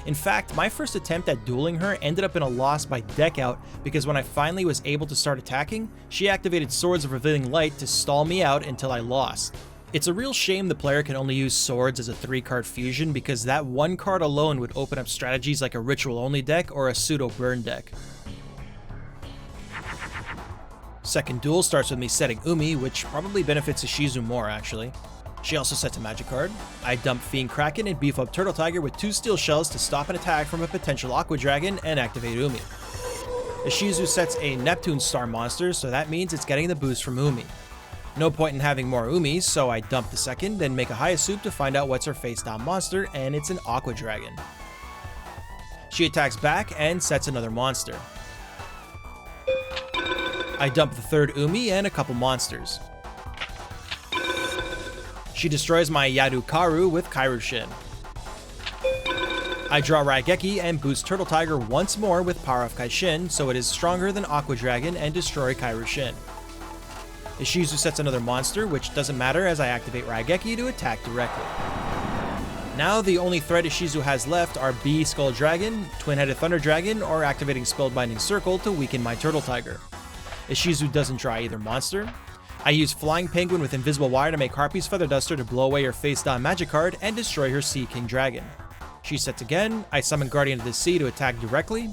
In fact, my first attempt at dueling her ended up in a loss by deck out, because when I finally was able to start attacking, she activated Swords of Revealing Light to stall me out until I lost. It's a real shame the player can only use Swords as a 3-card fusion, because that one card alone would open up strategies like a Ritual Only deck or a Pseudo Burn deck. Second duel starts with me setting Umi, which probably benefits Ishizu more actually. She also sets a magic card. I dump Fiend Kraken and beef up Turtle Tiger with 2 Steel Shells to stop an attack from a potential Aqua Dragon and activate Umi. Ishizu sets a Neptune Star monster, so that means it's getting the boost from Umi. No point in having more Umis, so I dump the second, then make a Hyasub to find out what's her face down monster, and it's an Aqua Dragon. She attacks back and sets another monster. I dump the third Umi and a couple monsters. She destroys my Yadukaru with Kairushin. I draw Raigeki and boost Turtle Tiger once more with Power of Kaishin, so it is stronger than Aqua Dragon and destroy Kairushin. Ishizu sets another monster, which doesn't matter as I activate Raigeki to attack directly. Now the only threat Ishizu has left are B Skull Dragon, Twin-Headed Thunder Dragon, or activating Spellbinding Circle to weaken my Turtle Tiger. Ishizu doesn't draw either monster. I use Flying Penguin with Invisible Wire to make Harpy's Feather Duster to blow away her face down magic card and destroy her Sea King Dragon. She sets again, I summon Guardian of the Sea to attack directly.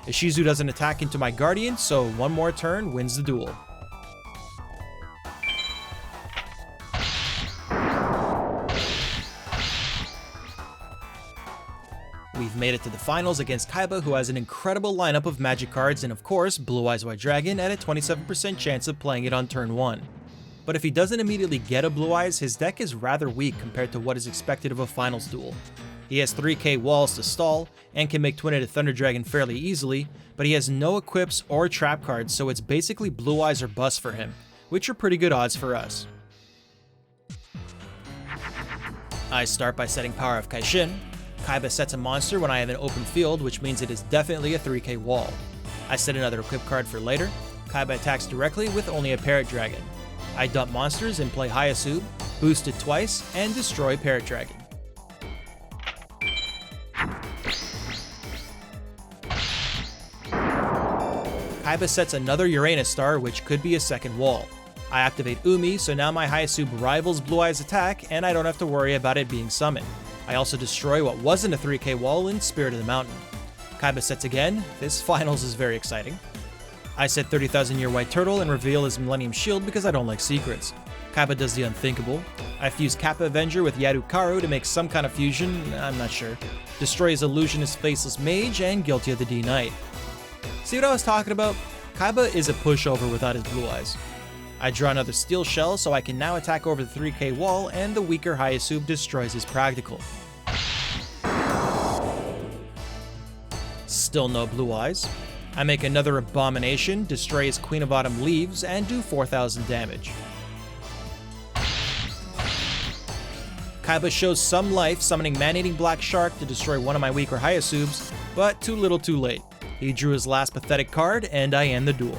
Ishizu doesn't attack into my Guardian, so one more turn wins the duel. We've made it to the finals against Kaiba, who has an incredible lineup of magic cards and of course Blue Eyes White Dragon at a 27% chance of playing it on turn 1. But if he doesn't immediately get a Blue Eyes, his deck is rather weak compared to what is expected of a finals duel. He has 3k walls to stall, and can make Twin-Headed Thunder Dragon fairly easily, but he has no equips or trap cards, so it's basically Blue Eyes or bust for him, which are pretty good odds for us. I start by setting Power of Kaishin. Kaiba sets a monster when I have an open field, which means it is definitely a 3k wall. I set another equip card for later. Kaiba attacks directly with only a Parrot Dragon. I dump monsters and play Hyasub, boost it twice, and destroy Parrot Dragon. Kaiba sets another Uranus Star, which could be a second wall. I activate Umi, so now my Hyasub rivals Blue Eye's attack, and I don't have to worry about it being summoned. I also destroy what wasn't a 3k wall in Spirit of the Mountain. Kaiba sets again. This finals is very exciting. I set 30,000 Year White Turtle and reveal his Millennium Shield because I don't like secrets. Kaiba does the unthinkable. I fuse Kappa Avenger with Yadukaru to make some kind of fusion, I'm not sure. Destroy his Illusionist Faceless Mage and Guilty of the D-Knight. See what I was talking about? Kaiba is a pushover without his Blue Eyes. I draw another Steel Shell so I can now attack over the 3k wall, and the weaker Hyasub destroys his Practical. Still no Blue Eyes. I make another Abomination, destroy his Queen of Autumn Leaves, and do 4,000 damage. Kaiba shows some life, summoning Man-Eating Black Shark to destroy one of my weaker Hyasubs, but too little too late. He drew his last pathetic card, and I end the duel.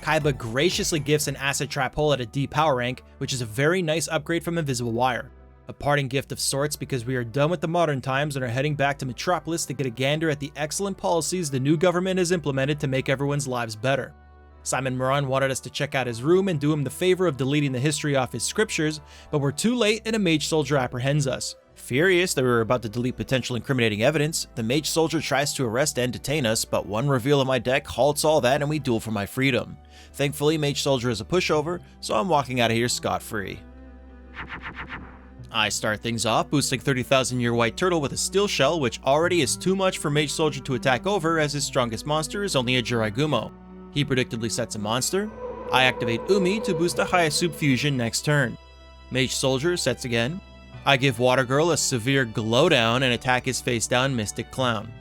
Kaiba graciously gifts an Acid Trap Hole at a D power rank, which is a very nice upgrade from Invisible Wire. A parting gift of sorts because we are done with the modern times and are heading back to Metropolis to get a gander at the excellent policies the new government has implemented to make everyone's lives better. Simon Muran wanted us to check out his room and do him the favor of deleting the history off his scriptures, but we're too late and a Mage Soldier apprehends us. Furious that we were about to delete potential incriminating evidence, the Mage Soldier tries to arrest and detain us, but one reveal of my deck halts all that and we duel for my freedom. Thankfully, Mage Soldier is a pushover, so I'm walking out of here scot-free. I start things off boosting 30,000 Year White Turtle with a Steel Shell, which already is too much for Mage Soldier to attack over as his strongest monster is only a Jiraigumo. He predictably sets a monster. I activate Umi to boost a Hyasub fusion next turn. Mage Soldier sets again. I give Water Girl a severe glow down and attack his face down Mystic Clown.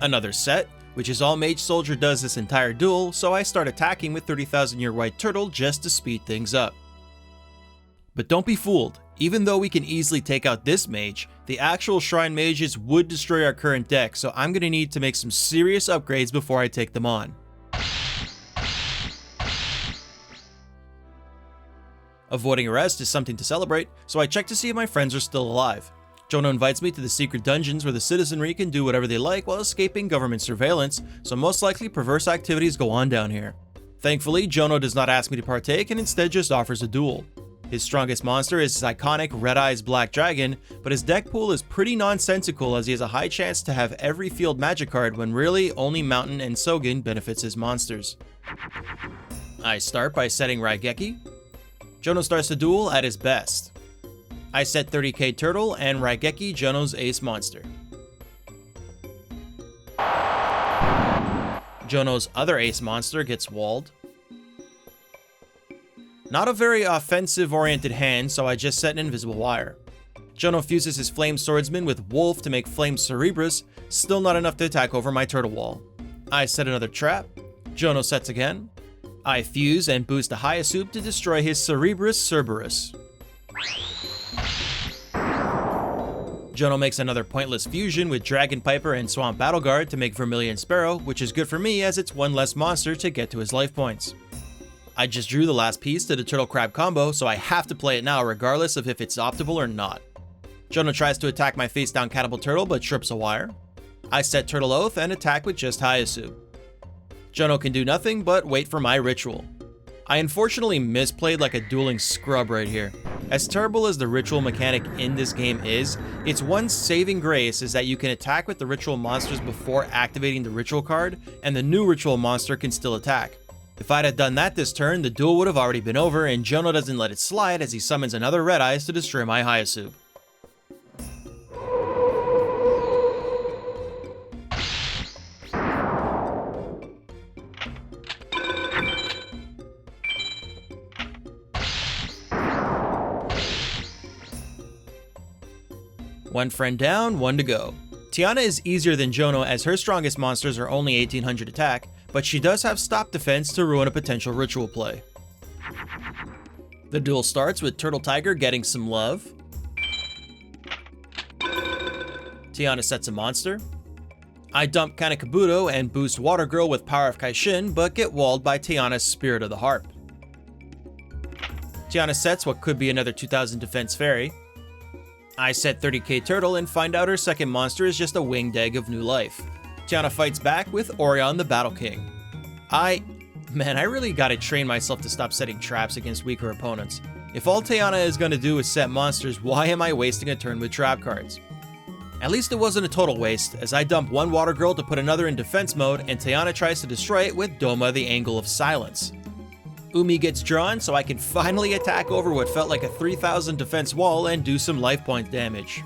Another set, which is all Mage Soldier does this entire duel, so I start attacking with 30,000 Year White Turtle just to speed things up. But don't be fooled, even though we can easily take out this mage, the actual Shrine Mages would destroy our current deck, so I'm going to need to make some serious upgrades before I take them on. Avoiding arrest is something to celebrate, so I check to see if my friends are still alive. Jono invites me to the secret dungeons where the citizenry can do whatever they like while escaping government surveillance, so most likely perverse activities go on down here. Thankfully, Jono does not ask me to partake and instead just offers a duel. His strongest monster is his iconic Red Eyes Black Dragon, but his deck pool is pretty nonsensical as he has a high chance to have every field magic card when really only Mountain and Sogen benefits his monsters. I start by setting Raigeki. Jono starts the duel at his best. I set 30k Turtle and Raigeki Jono's ace monster. Jono's other ace monster gets walled. Not a very offensive-oriented hand, so I just set an Invisible Wire. Jono fuses his Flame Swordsman with Wolf to make Flame Cerebrus, still not enough to attack over my Turtle Wall. I set another trap. Jono sets again. I fuse and boost a Hyasub to destroy his Cerebrus Cerberus. Jono makes another pointless fusion with Dragon Piper and Swamp Battle Guard to make Vermilion Sparrow, which is good for me as it's one less monster to get to his life points. I just drew the last piece to the Turtle Crab combo, so I have to play it now regardless of if it's optimal or not. Jono tries to attack my face down Catapult Turtle but trips a wire. I set Turtle Oath and attack with just Hyasub. Jono can do nothing but wait for my ritual. I unfortunately misplayed like a dueling scrub right here. As terrible as the ritual mechanic in this game is, its one saving grace is that you can attack with the ritual monsters before activating the ritual card, and the new ritual monster can still attack. If I'd have done that this turn, the duel would have already been over, and Jono doesn't let it slide as he summons another Red Eyes to destroy my Hyasub. One friend down, one to go. Teana is easier than Jono as her strongest monsters are only 1800 attack, but she does have stop defense to ruin a potential ritual play. The duel starts with Turtle Tiger getting some love. Teana sets a monster. I dump Kanekabuto and boost Water Girl with Power of Heishin, but get walled by Teana's Spirit of the Harp. Teana sets what could be another 2000 defense fairy. I set 30k Turtle and find out her second monster is just a winged egg of new life. Teana fights back with Orion the Battle King. I really gotta train myself to stop setting traps against weaker opponents. If all Teana is gonna do is set monsters, why am I wasting a turn with trap cards? At least it wasn't a total waste, as I dump one Water Girl to put another in defense mode, and Teana tries to destroy it with Doma the Angle of Silence. Umi gets drawn, so I can finally attack over what felt like a 3000 defense wall and do some life point damage.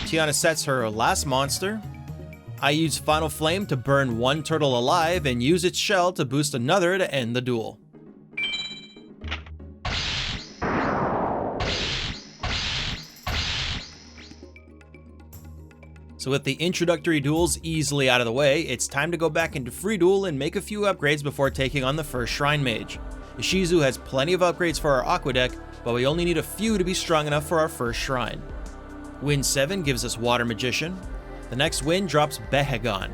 Teana sets her last monster. I use Final Flame to burn one turtle alive and use its shell to boost another to end the duel. So with the introductory duels easily out of the way, it's time to go back into Free Duel and make a few upgrades before taking on the first Shrine Mage. Ishizu has plenty of upgrades for our Aqua deck, but we only need a few to be strong enough for our first Shrine. Win 7 gives us Water Magician. The next win drops Behegon.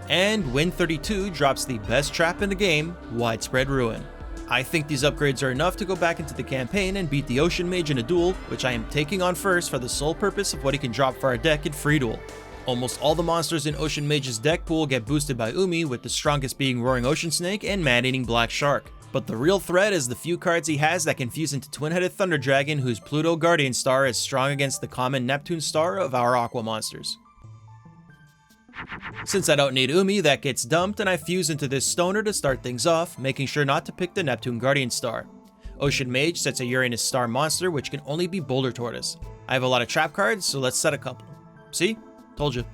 And win 32 drops the best trap in the game, Widespread Ruin. I think these upgrades are enough to go back into the campaign and beat the Ocean Mage in a duel, which I am taking on first for the sole purpose of what he can drop for our deck in free duel. Almost all the monsters in Ocean Mage's deck pool get boosted by Umi, with the strongest being Roaring Ocean Snake and Man-Eating Black Shark. But the real threat is the few cards he has that can fuse into Twin-Headed Thunder Dragon, whose Pluto Guardian Star is strong against the common Neptune Star of our Aqua monsters. Since I don't need Umi, that gets dumped and I fuse into this Stoner to start things off, making sure not to pick the Neptune Guardian Star. Ocean Mage sets a Uranus Star monster, which can only be Boulder Tortoise. I have a lot of trap cards, so let's set a couple. See? Told you.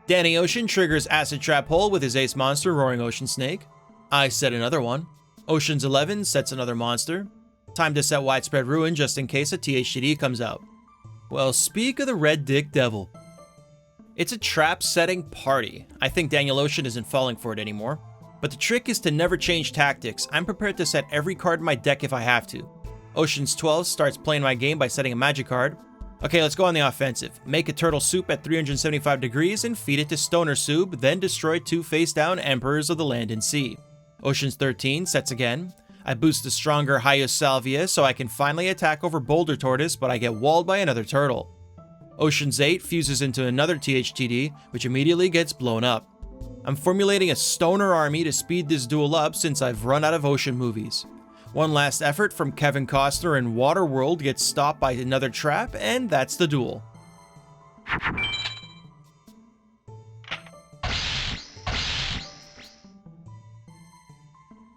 Danny Ocean triggers Acid Trap Hole with his ace monster, Roaring Ocean Snake. I set another one. Ocean's 11 sets another monster. Time to set Widespread Ruin just in case a THTD comes out. Well, speak of the Red Dick Devil. It's a trap setting party. I think Daniel Ocean isn't falling for it anymore. But the trick is to never change tactics. I'm prepared to set every card in my deck if I have to. Ocean's 12 starts playing my game by setting a magic card. Okay, let's go on the offensive. Make a turtle soup at 375 degrees and feed it to Stoner Soup, then destroy 2 face-down Emperors of the Land and Sea. Ocean's 13 sets again. I boost the stronger Hyos Salvia so I can finally attack over Boulder Tortoise, but I get walled by another turtle. Ocean's 8 fuses into another THTD, which immediately gets blown up. I'm formulating a Stoner army to speed this duel up since I've run out of Ocean movies. One last effort from Kevin Costner in Waterworld gets stopped by another trap, and that's the duel.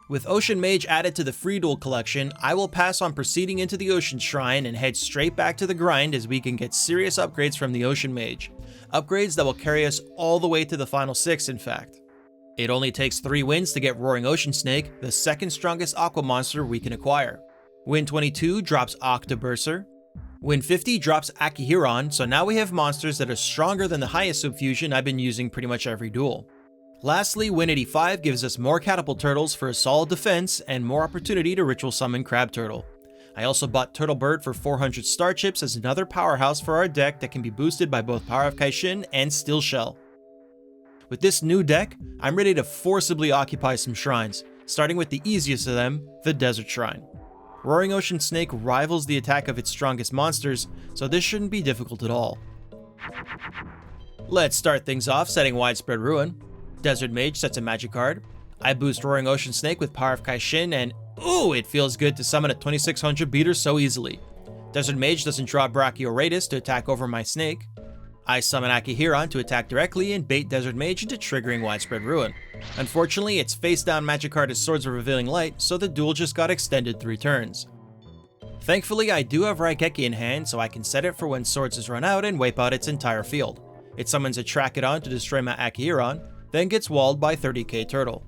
With Ocean Mage added to the free duel collection, I will pass on proceeding into the Ocean Shrine and head straight back to the grind as we can get serious upgrades from the Ocean Mage. Upgrades that will carry us all the way to the final 6, in fact. It only takes 3 wins to get Roaring Ocean Snake, the second strongest Aqua monster we can acquire. Win 22 drops Octoburser. Win 50 drops Akihiron, so now we have monsters that are stronger than the highest subfusion I've been using pretty much every duel. Lastly, Win 85 gives us more Catapult Turtles for a solid defense and more opportunity to Ritual Summon Crab Turtle. I also bought Turtle Bird for 400 Star Chips as another powerhouse for our deck that can be boosted by both Power of Heishin and Steel Shell. With this new deck, I'm ready to forcibly occupy some shrines, starting with the easiest of them, the Desert Shrine. Roaring Ocean Snake rivals the attack of its strongest monsters, so this shouldn't be difficult at all. Let's start things off setting Widespread Ruin. Desert Mage sets a magic card. I boost Roaring Ocean Snake with Power of Heishin and ooh, it feels good to summon a 2600 beater so easily. Desert Mage doesn't draw Brachioradus to attack over my snake. I summon Akihiron to attack directly and bait Desert Mage into triggering Widespread Ruin. Unfortunately, its face-down magic card is Swords of Revealing Light, so the duel just got extended 3 turns. Thankfully, I do have Raigeki in hand, so I can set it for when Swords is run out and wipe out its entire field. It summons a Trachodon to destroy my Akihiron, then gets walled by 30k Turtle.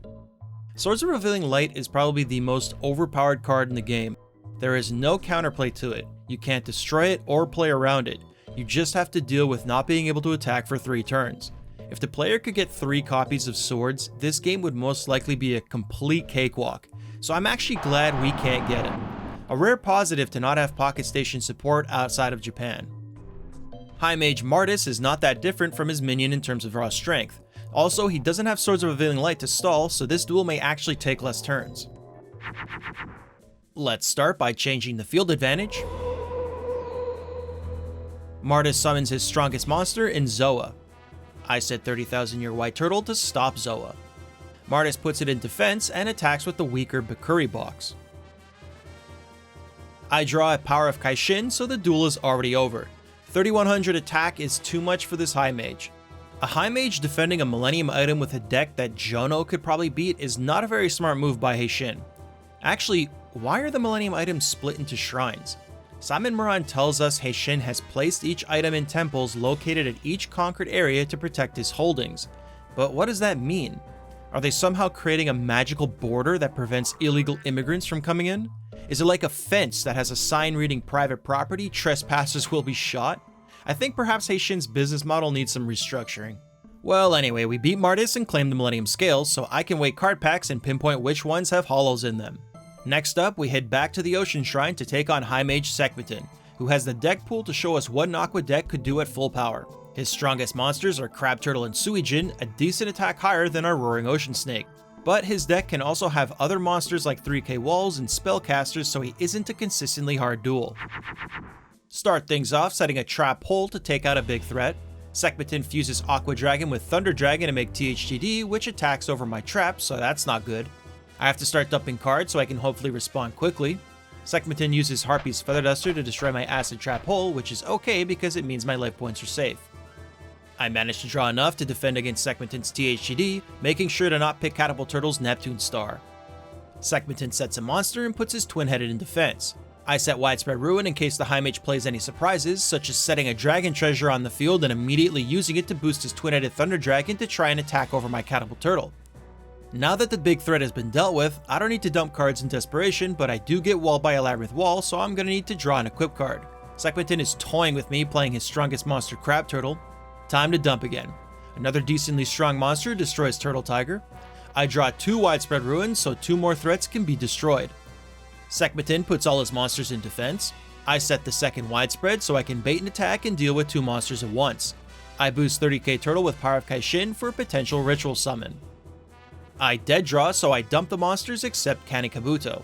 Swords of Revealing Light is probably the most overpowered card in the game. There is no counterplay to it. You can't destroy it or play around it. You just have to deal with not being able to attack for 3 turns. If the player could get 3 copies of Swords, this game would most likely be a complete cakewalk, so I'm actually glad we can't get it. A rare positive to not have Pocket Station support outside of Japan. High Mage Martis is not that different from his minion in terms of raw strength. Also, he doesn't have Swords of Revealing Light to stall, so this duel may actually take less turns. Let's start by changing the field advantage. Martis summons his strongest monster in Zoa. I set 30,000-year White Turtle to stop Zoa. Martis puts it in defense and attacks with the weaker Bakuri box. I draw a Power of Heishin, so the duel is already over. 3100 attack is too much for this High Mage. A High Mage defending a Millennium item with a deck that Jono could probably beat is not a very smart move by Heishin. Actually, why are the Millennium items split into shrines? Simon Muran tells us Heishin has placed each item in temples located at each conquered area to protect his holdings. But what does that mean? Are they somehow creating a magical border that prevents illegal immigrants from coming in? Is it like a fence that has a sign reading private property, trespassers will be shot? I think perhaps Heishin's business model needs some restructuring. Well, anyway, we beat Martis and claimed the Millennium Scales, so I can weight card packs and pinpoint which ones have hollows in them. Next up, we head back to the Ocean Shrine to take on High Mage Secmeton, who has the deck pool to show us what an Aqua deck could do at full power. His strongest monsters are Crab Turtle and Suijin, a decent attack higher than our Roaring Ocean Snake. but his deck can also have other monsters like 3k walls and spellcasters, so he isn't a consistently hard duel. Start things off setting a trap hole to take out a big threat. Secmeton fuses Aqua Dragon with Thunder Dragon to make THTD, which attacks over my trap, so that's not good. I have to start dumping cards so I can hopefully respond quickly. Secmeton uses Harpy's Feather Duster to destroy my Acid Trap hole, which is okay because it means my life points are safe. I managed to draw enough to defend against Secmeton's THTD, making sure to not pick Catapult Turtle's Neptune Star. Secmeton sets a monster and puts his twin-headed in defense. I set Widespread Ruin in case the High Mage plays any surprises, such as setting a Dragon Treasure on the field and immediately using it to boost his twin-headed Thunder Dragon to try and attack over my Catapult Turtle. Now that the big threat has been dealt with, I don't need to dump cards in desperation, but I do get walled by a Labyrinth Wall, so I'm gonna need to draw an equip card. Secmeton is toying with me, playing his strongest monster Crab Turtle. Time to dump again. Another decently strong monster destroys Turtle Tiger. I draw 2 Widespread Ruins, so 2 more threats can be destroyed. Secmeton puts all his monsters in defense. I set the second Widespread so I can bait an attack and deal with 2 monsters at once. I boost 30k Turtle with Power of Heishin for a potential Ritual Summon. I dead draw so I dump the monsters except Kanikabuto.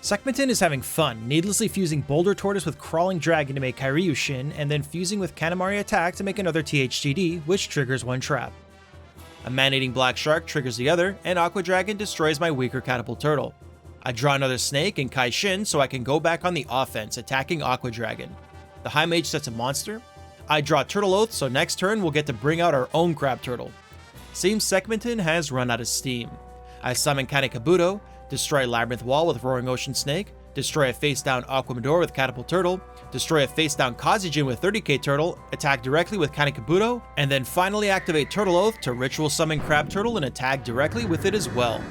Secmeton is having fun, needlessly fusing Boulder Tortoise with Crawling Dragon to make Kairyushin, and then fusing with Kanamari Attack to make another THTD, which triggers 1 trap. A Man-Eating Black Shark triggers the other, and Aqua Dragon destroys my weaker Catapult Turtle. I draw another Snake and Kaishin so I can go back on the offense, attacking Aqua Dragon. The High Mage sets a monster. I draw Turtle Oath, so next turn we'll get to bring out our own Crab Turtle. Seems Secmeton has run out of steam. I summon Kanikabuto, destroy Labyrinth Wall with Roaring Ocean Snake, destroy a face-down Aquamador with Catapult Turtle, destroy a face-down Kazijin with 30k Turtle, attack directly with Kanikabuto, and then finally activate Turtle Oath to Ritual Summon Crab Turtle and attack directly with it as well.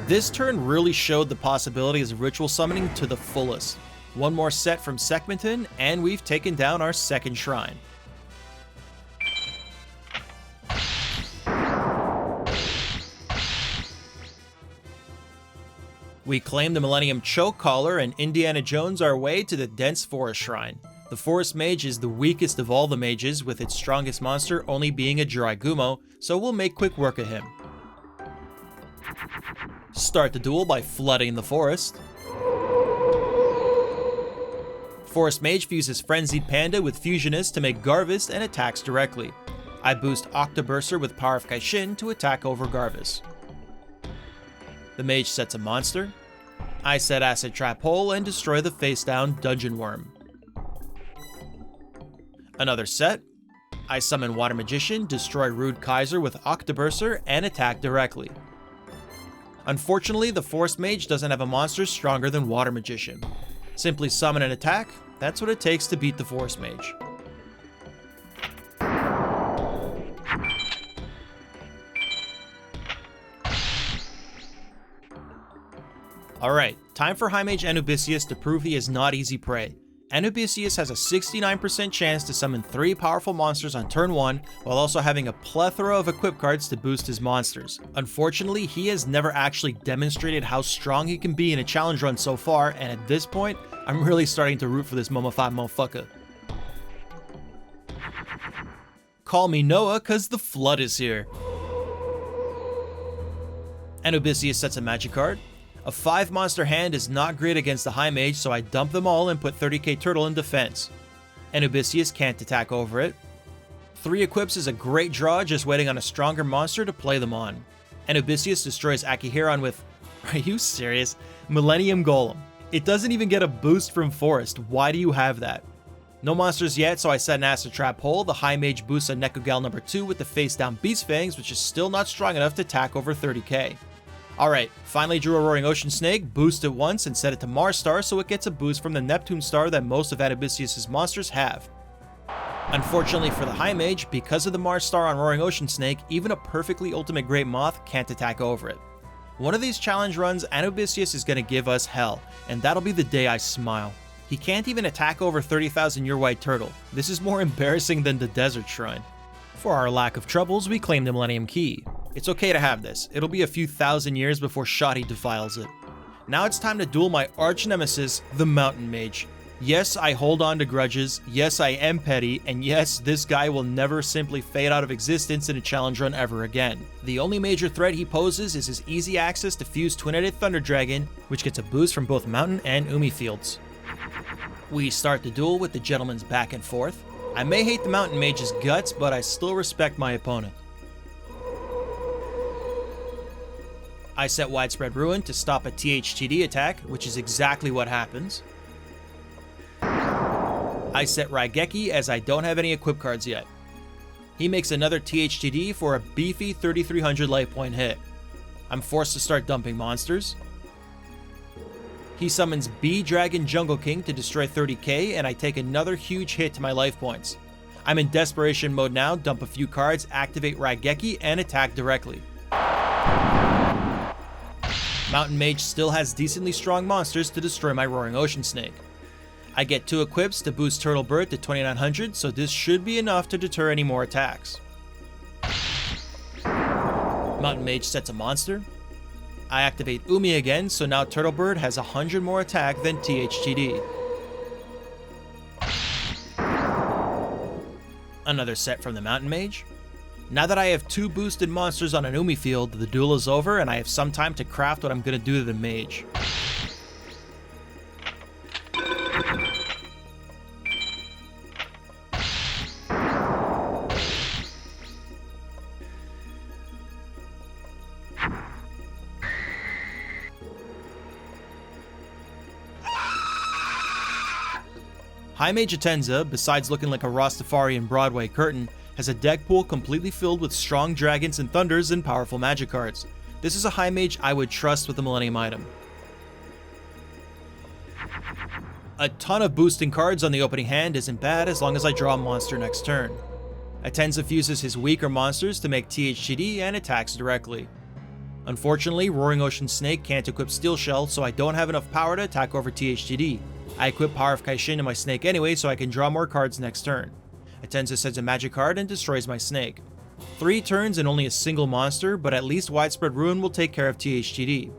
This turn really showed the possibilities of Ritual Summoning to the fullest. One more set from Secmeton, and we've taken down our second shrine. We claim the Millennium Choke Collar and Indiana Jones our way to the Dense Forest Shrine. The Forest Mage is the weakest of all the mages, with its strongest monster only being a Jiraigumo, so we'll make quick work of him. Start the duel by flooding the forest. Forest Mage fuses Frenzied Panda with Fusionist to make Garvist and attacks directly. I boost Octoburster with Power of Kaishin to attack over Garvist. The Mage sets a monster. I set Acid Trap Hole and destroy the face-down Dungeon Worm. Another set. I summon Water Magician, destroy Rude Kaiser with Octoburster, and attack directly. Unfortunately, the Forest Mage doesn't have a monster stronger than Water Magician. Simply summon and attack, that's what it takes to beat the Forest Mage. Alright, time for High Mage Anubisius to prove he is not easy prey. Anubisius has a 69% chance to summon 3 powerful monsters on turn 1, while also having a plethora of equip cards to boost his monsters. Unfortunately, he has never actually demonstrated how strong he can be in a challenge run so far, and at this point, I'm really starting to root for this Momo5 motherfucker. Call me Noah, cause the flood is here. Anubisius sets a magic card. A 5 monster hand is not great against the High Mage, so I dump them all and put 30k Turtle in defense. Anubisius can't attack over it. 3 equips is a great draw, just waiting on a stronger monster to play them on. Anubisius destroys Akihiron with, are you serious? Millennium Golem. It doesn't even get a boost from Forest, why do you have that? No monsters yet, so I set an Acid Trap Hole. The High Mage boosts a Nekugal number 2 with the face down Beast Fangs, which is still not strong enough to attack over 30k. Alright, finally drew a Roaring Ocean Snake, boost it once, and set it to Mars Star so it gets a boost from the Neptune Star that most of Anubisius' monsters have. Unfortunately for the High Mage, because of the Mars Star on Roaring Ocean Snake, even a perfectly ultimate Great Moth can't attack over it. One of these challenge runs, Anubisius is going to give us hell, and that'll be the day I smile. He can't even attack over 30,000 Year White Turtle. This is more embarrassing than the Desert Shrine. For our lack of troubles, we claim the Millennium Key. It's okay to have this, it'll be a few thousand years before Shadi defiles it. Now it's time to duel my arch nemesis, the Mountain Mage. Yes, I hold on to grudges, yes, I am petty, and yes, this guy will never simply fade out of existence in a challenge run ever again. The only major threat he poses is his easy access to fuse Twin-Headed Thunder Dragon, which gets a boost from both Mountain and Umi fields. We start the duel with the gentleman's back and forth. I may hate the Mountain Mage's guts, but I still respect my opponent. I set Widespread Ruin to stop a THTD attack, which is exactly what happens. I set Raigeki as I don't have any equip cards yet. He makes another THTD for a beefy 3300 life point hit. I'm forced to start dumping monsters. He summons B-Dragon Jungle King to destroy 30k, and I take another huge hit to my life points. I'm in desperation mode now, dump a few cards, activate Raigeki, and attack directly. Mountain Mage still has decently strong monsters to destroy my Roaring Ocean Snake. I get 2 equips to boost Turtle Bird to 2900, so this should be enough to deter any more attacks. Mountain Mage sets a monster. I activate Umi again, so now Turtle Bird has 100 more attack than THTD. Another set from the Mountain Mage. Now that I have 2 boosted monsters on an Umi field, the duel is over and I have some time to craft what I'm going to do to the Mage. High Mage Atenza, besides looking like a Rastafarian Broadway curtain, has a deck pool completely filled with strong dragons and thunders and powerful magic cards. This is a High Mage I would trust with a Millennium item. A ton of boosting cards on the opening hand isn't bad as long as I draw a monster next turn. Atenza fuses his weaker monsters to make THTD and attacks directly. Unfortunately, Roaring Ocean Snake can't equip Steel Shell, so I don't have enough power to attack over THTD. I equip Power of Heishin to my snake anyway, so I can draw more cards next turn. Atenza sends a magic card and destroys my snake. 3 turns and only a single monster, but at least Widespread Ruin will take care of THTD.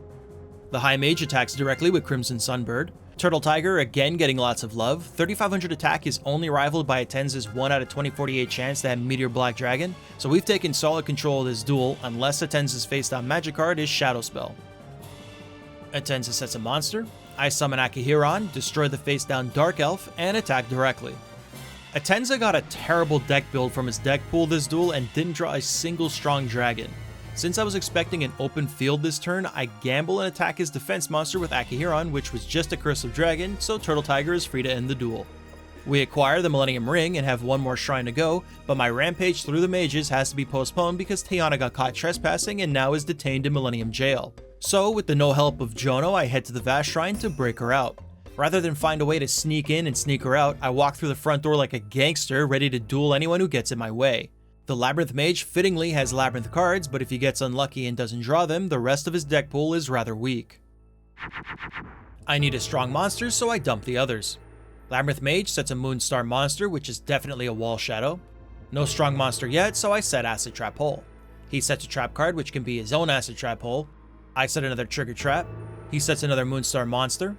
The High Mage attacks directly with Crimson Sunbird. Turtle Tiger again getting lots of love. 3500 attack is only rivaled by Atenza's 1 out of 2048 chance to have Meteor Black Dragon, so we've taken solid control of this duel unless Atenza's face down magic card is Shadow Spell. Atenza sets a monster. I summon Akihiron, destroy the face down Dark Elf, and attack directly. Atenza got a terrible deck build from his deck pool this duel and didn't draw a single strong dragon. Since I was expecting an open field this turn, I gamble and attack his defense monster with Akihiron, which was just a Curse of Dragon, so Turtle Tiger is free to end the duel. We acquire the Millennium Ring and have 1 more shrine to go, but my rampage through the mages has to be postponed because Teana got caught trespassing and now is detained in Millennium Jail. So, with the no help of Jono, I head to the Vast Shrine to break her out. Rather than find a way to sneak in and sneak her out, I walk through the front door like a gangster, ready to duel anyone who gets in my way. The Labyrinth Mage fittingly has Labyrinth cards, but if he gets unlucky and doesn't draw them, the rest of his deck pool is rather weak. I need a strong monster, so I dump the others. Labyrinth Mage sets a Moonstar monster, which is definitely a Wall Shadow. No strong monster yet, so I set Acid Trap Hole. He sets a trap card, which can be his own Acid Trap Hole. I set another Trigger Trap. He sets another Moonstar monster.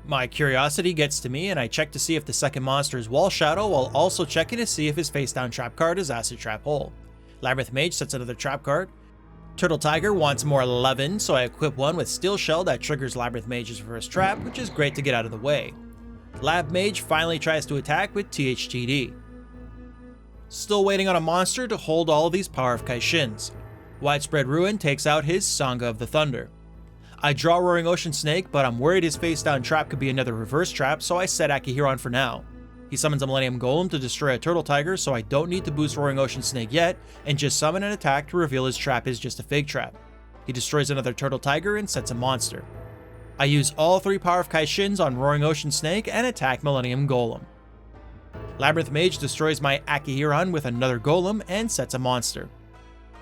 My curiosity gets to me, and I check to see if the second monster is Wall Shadow, while also checking to see if his face down trap card is Acid Trap Hole. Labyrinth Mage sets another trap card. Turtle Tiger wants more 11, so I equip one with Steel Shell that triggers Labyrinth Mage's reverse trap, which is great to get out of the way. Lab Mage finally tries to attack with THTD. Still waiting on a monster to hold all of these Power of Kaishins. Widespread Ruin takes out his Sangha of the Thunder. I draw Roaring Ocean Snake, but I'm worried his face down trap could be another reverse trap, so I set Akihiron for now. He summons a Millennium Golem to destroy a Turtle Tiger, so I don't need to boost Roaring Ocean Snake yet, and just summon an attack to reveal his trap is just a fake trap. He destroys another Turtle Tiger and sets a monster. I use all 3 Power of Kaishins on Roaring Ocean Snake and attack Millennium Golem. Labyrinth Mage destroys my Akihiron with another Golem and sets a monster.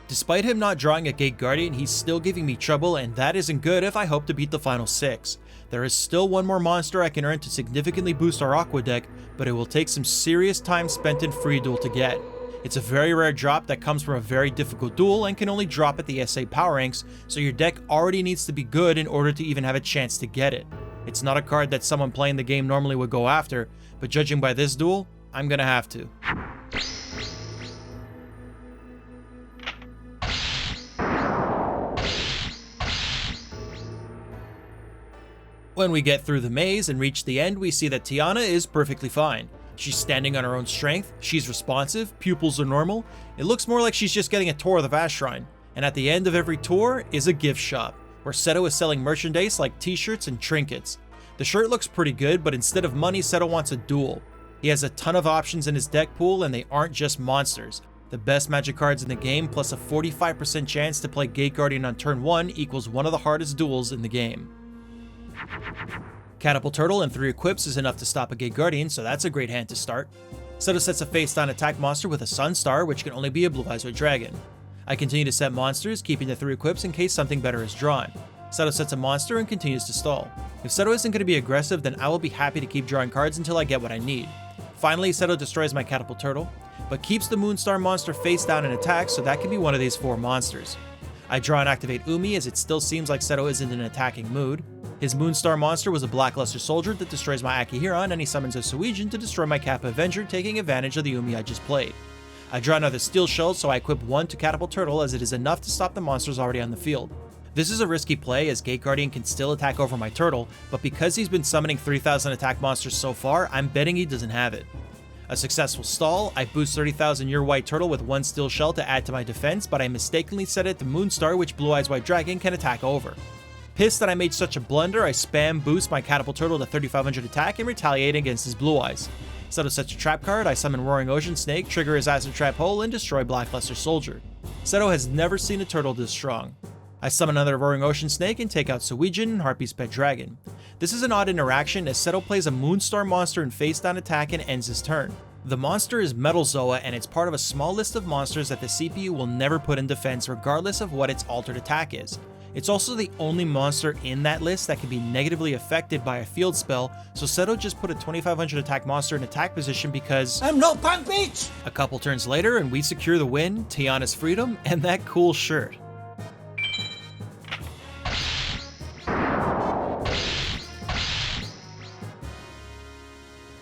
Despite him not drawing a Gate Guardian, he's still giving me trouble, and that isn't good if I hope to beat the final 6. There is still 1 more monster I can earn to significantly boost our Aqua deck, but it will take some serious time spent in free duel to get. It's a very rare drop that comes from a very difficult duel and can only drop at the SA power ranks, so your deck already needs to be good in order to even have a chance to get it. It's not a card that someone playing the game normally would go after, but judging by this duel, I'm gonna have to. When we get through the maze and reach the end, we see that Teana is perfectly fine. She's standing on her own strength, she's responsive, pupils are normal. It looks more like she's just getting a tour of the Vast Shrine. And at the end of every tour is a gift shop, where Seto is selling merchandise like t-shirts and trinkets. The shirt looks pretty good, but instead of money, Seto wants a duel. He has a ton of options in his deck pool, and they aren't just monsters. The best magic cards in the game, plus a 45% chance to play Gate Guardian on turn 1 equals one of the hardest duels in the game. Catapult Turtle and 3 equips is enough to stop a Gate Guardian, so that's a great hand to start. Seto sets a face-down attack monster with a Sun Star, which can only be a Blue Eyes White Dragon. I continue to set monsters, keeping the 3 equips in case something better is drawn. Seto sets a monster and continues to stall. If Seto isn't going to be aggressive, then I will be happy to keep drawing cards until I get what I need. Finally, Seto destroys my Catapult Turtle, but keeps the Moonstar monster face down and attacks, so that can be one of these 4 monsters. I draw and activate Umi, as it still seems like Seto isn't in an attacking mood. His Moonstar monster was a Blackluster Soldier that destroys my Akihiron, and he summons a Suijin to destroy my Kappa Avenger, taking advantage of the Umi I just played. I draw another Steel Shell, so I equip 1 to Catapult Turtle, as it is enough to stop the monsters already on the field. This is a risky play, as Gate Guardian can still attack over my turtle, but because he's been summoning 3,000 attack monsters so far, I'm betting he doesn't have it. A successful stall, I boost 30,000 Year White Turtle with 1 Steel Shell to add to my defense, but I mistakenly set it to Moonstar, which Blue Eyes White Dragon can attack over. Pissed that I made such a blunder, I spam boost my Catapult Turtle to 3,500 attack and retaliate against his Blue Eyes. Seto sets a trap card, I summon Roaring Ocean Snake, trigger his Acid Trap Hole, and destroy Blackluster Soldier. Seto has never seen a turtle this strong. I summon another Roaring Ocean Snake and take out Suijin and Harpy's Pet Dragon. This is an odd interaction, as Seto plays a Moonstar monster in face-down attack and ends his turn. The monster is Metal Zoa, and it's part of a small list of monsters that the CPU will never put in defense regardless of what its altered attack is. It's also the only monster in that list that can be negatively affected by a field spell, so Seto just put a 2,500 attack monster in attack position because I'm no punk bitch! A couple turns later and we secure the win, Teana's freedom, and that cool shirt.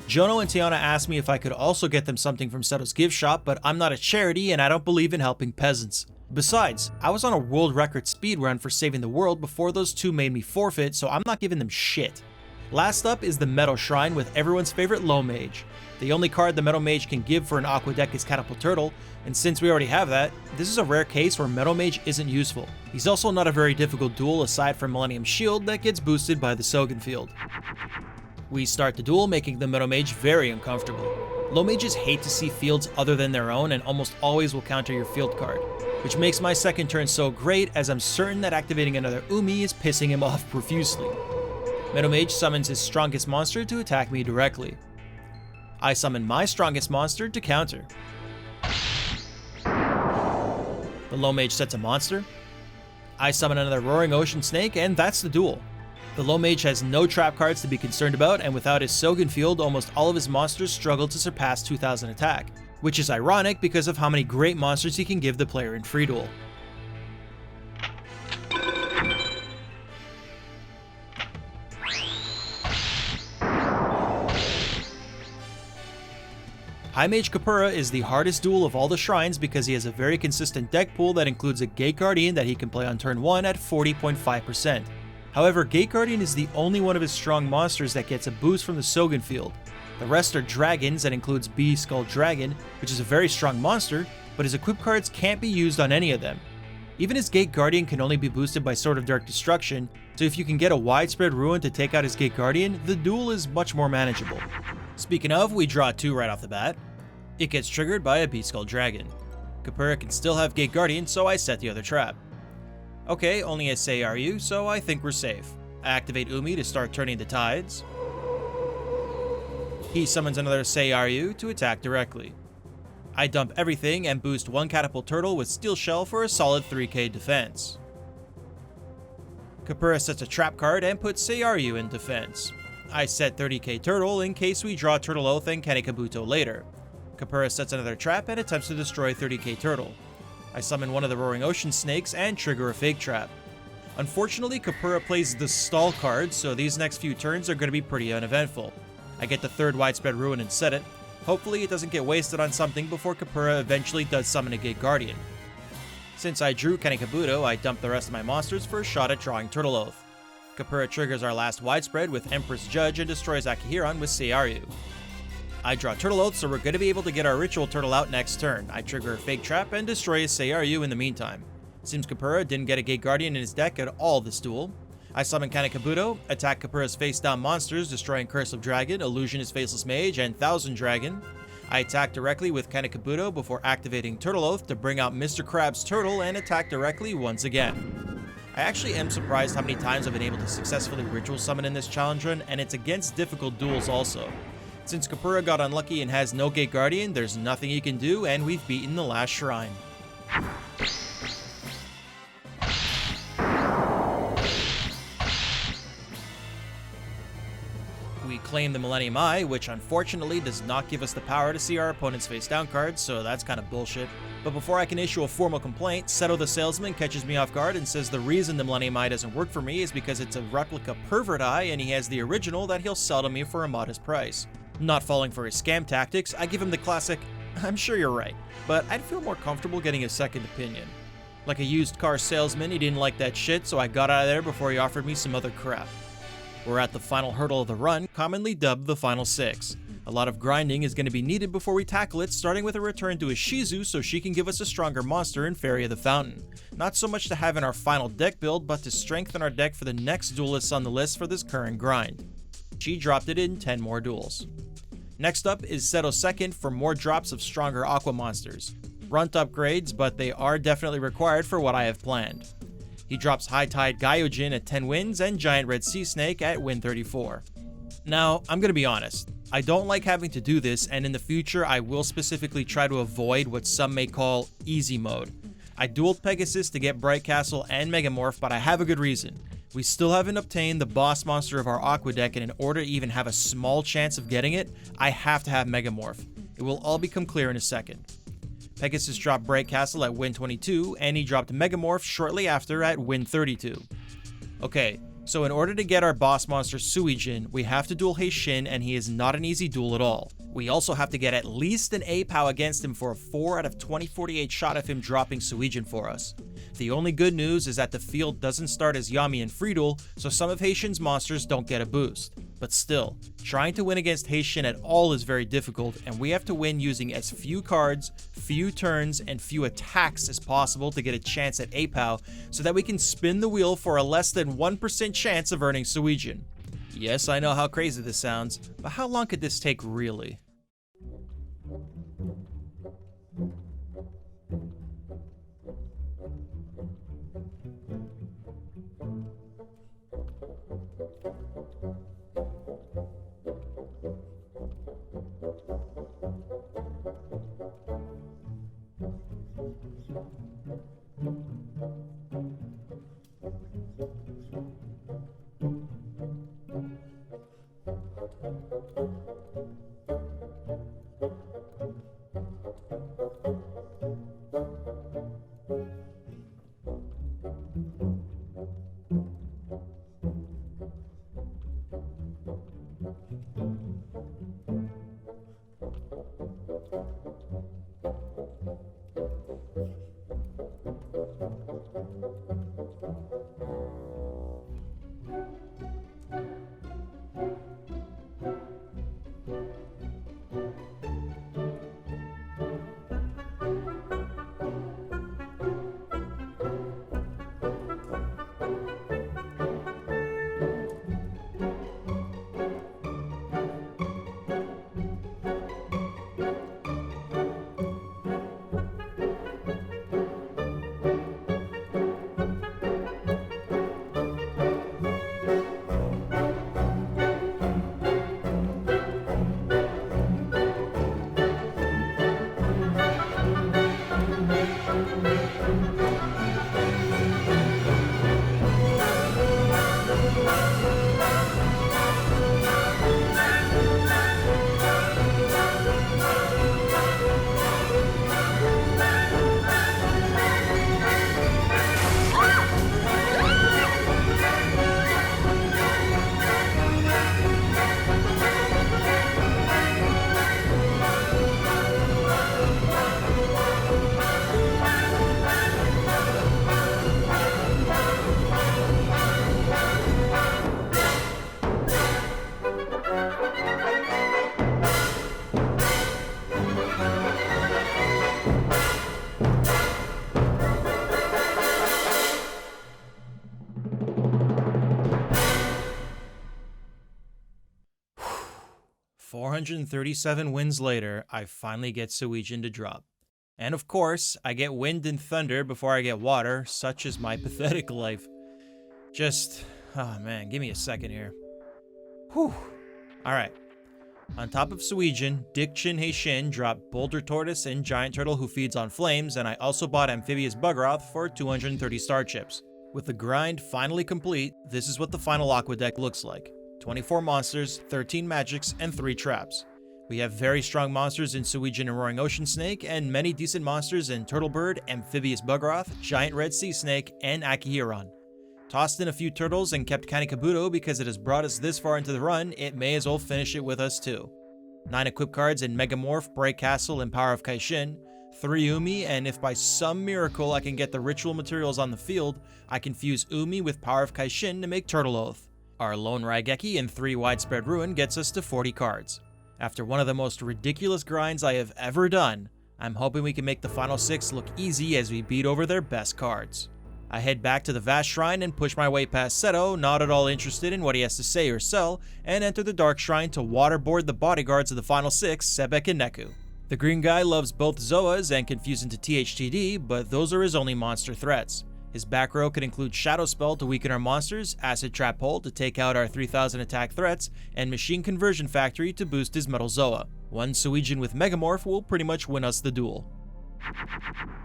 Jono and Teana asked me if I could also get them something from Seto's gift shop, but I'm not a charity and I don't believe in helping peasants. Besides, I was on a world record speed run for saving the world before those two made me forfeit, so I'm not giving them shit. Last up is the Meadow Shrine with everyone's favorite Low Mage. The only card the Meadow Mage can give for an Aqua deck is Catapult Turtle, and since we already have that, this is a rare case where Meadow Mage isn't useful. He's also not a very difficult duel aside from Millennium Shield that gets boosted by the Sogen field. We start the duel, making the Meadow Mage very uncomfortable. Low Mages hate to see fields other than their own and almost always will counter your field card, which makes my second turn so great as I'm certain that activating another Umi is pissing him off profusely. Meadow Mage summons his strongest monster to attack me directly. I summon my strongest monster to counter. The Low Mage sets a monster. I summon another Roaring Ocean Snake, and that's the duel. The Low Mage has no trap cards to be concerned about, and without his Sogen field, almost all of his monsters struggle to surpass 2,000 attack, which is ironic because of how many great monsters he can give the player in free duel. High Mage Kepura is the hardest duel of all the shrines because he has a very consistent deck pool that includes a Gate Guardian that he can play on turn 1 at 40.5%. However, Gate Guardian is the only one of his strong monsters that gets a boost from the Sogen field. The rest are dragons, that includes Bee Skull Dragon, which is a very strong monster, but his equip cards can't be used on any of them. Even his Gate Guardian can only be boosted by Sword of Dark Destruction, so if you can get a widespread ruin to take out his Gate Guardian, the duel is much more manageable. Speaking of, we draw 2 right off the bat. It gets triggered by a Bee Skull Dragon. Kepura can still have Gate Guardian, so I set the other trap. Okay, only a Seiyaru, so I think we're safe. I activate Umi to start turning the tides. He summons another Seiyaru to attack directly. I dump everything and boost 1 Catapult Turtle with Steel Shell for a solid 3k defense. Kepura sets a trap card and puts Seiyaru in defense. I set 30k Turtle in case we draw Turtle Oath and Kanekabuto later. Kepura sets another trap and attempts to destroy 30k Turtle. I summon one of the Roaring Ocean Snakes and trigger a Fake Trap. Unfortunately, Kepura plays the stall card, so these next few turns are going to be pretty uneventful. I get the third widespread ruin and set it. Hopefully it doesn't get wasted on something before Kepura eventually does summon a Gate Guardian. Since I drew Kanekabuto, I dump the rest of my monsters for a shot at drawing Turtle Oath. Kepura triggers our last widespread with Empress Judge and destroys Akihiron with Seiryu. I draw Turtle Oath, so we're going to be able to get our Ritual Turtle out next turn. I trigger a Fake Trap and destroy Seiryu in the meantime. Seems Kepura didn't get a Gate Guardian in his deck at all this duel. I summon Kanekabuto, attack Kepura's face-down monsters, destroying Curse of Dragon, Illusionist Faceless Mage, and Thousand Dragon. I attack directly with Kanekabuto before activating Turtle Oath to bring out Mr. Crab's Turtle and attack directly once again. I actually am surprised how many times I've been able to successfully Ritual Summon in this challenge run, and it's against difficult duels also. Since Kepura got unlucky and has no Gate Guardian, there's nothing he can do, and we've beaten the last shrine. We claim the Millennium Eye, which unfortunately does not give us the power to see our opponent's face-down cards, so that's kind of bullshit. But before I can issue a formal complaint, Seto the Salesman catches me off guard and says the reason the Millennium Eye doesn't work for me is because it's a replica Pervert Eye and he has the original that he'll sell to me for a modest price. Not falling for his scam tactics, I give him the classic, "I'm sure you're right, but I'd feel more comfortable getting a second opinion." Like a used car salesman, he didn't like that shit, so I got out of there before he offered me some other crap. We're at the final hurdle of the run, commonly dubbed the Final Six. A lot of grinding is going to be needed before we tackle it, starting with a return to Ishizu so she can give us a stronger monster in Fairy of the Fountain. Not so much to have in our final deck build, but to strengthen our deck for the next duelists on the list for this current grind. She dropped it in 10 more duels. Next up is Seto second for more drops of stronger Aqua monsters. Runt upgrades, but they are definitely required for what I have planned. He drops High Tide Gyojin at 10 wins and Giant Red Sea Snake at win 34. Now, I'm gonna be honest, I don't like having to do this, and in the future I will specifically try to avoid what some may call easy mode. I dueled Pegasus to get Bright Castle and Megamorph, but I have a good reason. We still haven't obtained the boss monster of our Aqua deck, and in order to even have a small chance of getting it, I have to have Megamorph. It will all become clear in a second. Pegasus dropped Bright Castle at win 22, and he dropped Megamorph shortly after at win 32. Okay, so in order to get our boss monster Suijin, we have to duel Heishin, and he is not an easy duel at all. We also have to get at least an A-POW against him for a 4 out of 2048 shot of him dropping Suijin for us. The only good news is that the field doesn't start as Yami and Friedel, so some of Heishin's monsters don't get a boost. But still, trying to win against Heishin at all is very difficult, and we have to win using as few cards, few turns, and few attacks as possible to get a chance at A-POW, so that we can spin the wheel for a less than 1% chance of earning Suijin. Yes, I know how crazy this sounds, but how long could this take really? 437 wins later, I finally get Suijin to drop. And of course, I get wind and thunder before I get water, such is my pathetic life. Just, oh man, give me a second here. Whew. Alright. On top of Suijin, Diction Heishin dropped Boulder Tortoise and Giant Turtle who feeds on flames, and I also bought Amphibious Bugroth for 230 star chips. With the grind finally complete, this is what the final Aqua deck looks like. 24 monsters, 13 magics, and 3 traps. We have very strong monsters in Suijin and Roaring Ocean Snake, and many decent monsters in Turtlebird, Amphibious Bugroth, Giant Red Sea Snake, and Akihiron. Tossed in a few turtles and kept Kanekabuto because it has brought us this far into the run, it may as well finish it with us too. 9 equip cards in Megamorph, Break Castle, and Power of Kaishin, 3 Umi, and if by some miracle I can get the ritual materials on the field, I can fuse Umi with Power of Kaishin to make Turtle Oath. Our Lone Raigeki and 3 Widespread Ruin gets us to 40 cards. After one of the most ridiculous grinds I have ever done, I'm hoping we can make the final 6 look easy as we beat over their best cards. I head back to the Vast Shrine and push my way past Seto, not at all interested in what he has to say or sell, and enter the Dark Shrine to waterboard the bodyguards of the final 6, Sebek and Neku. The green guy loves both Zoas and can fuse into THTD, but those are his only monster threats. His back row could include Shadow Spell to weaken our monsters, Acid Trap Hole to take out our 3000 attack threats, and Machine Conversion Factory to boost his Metal Zoa. One Suijin with Megamorph will pretty much win us the duel.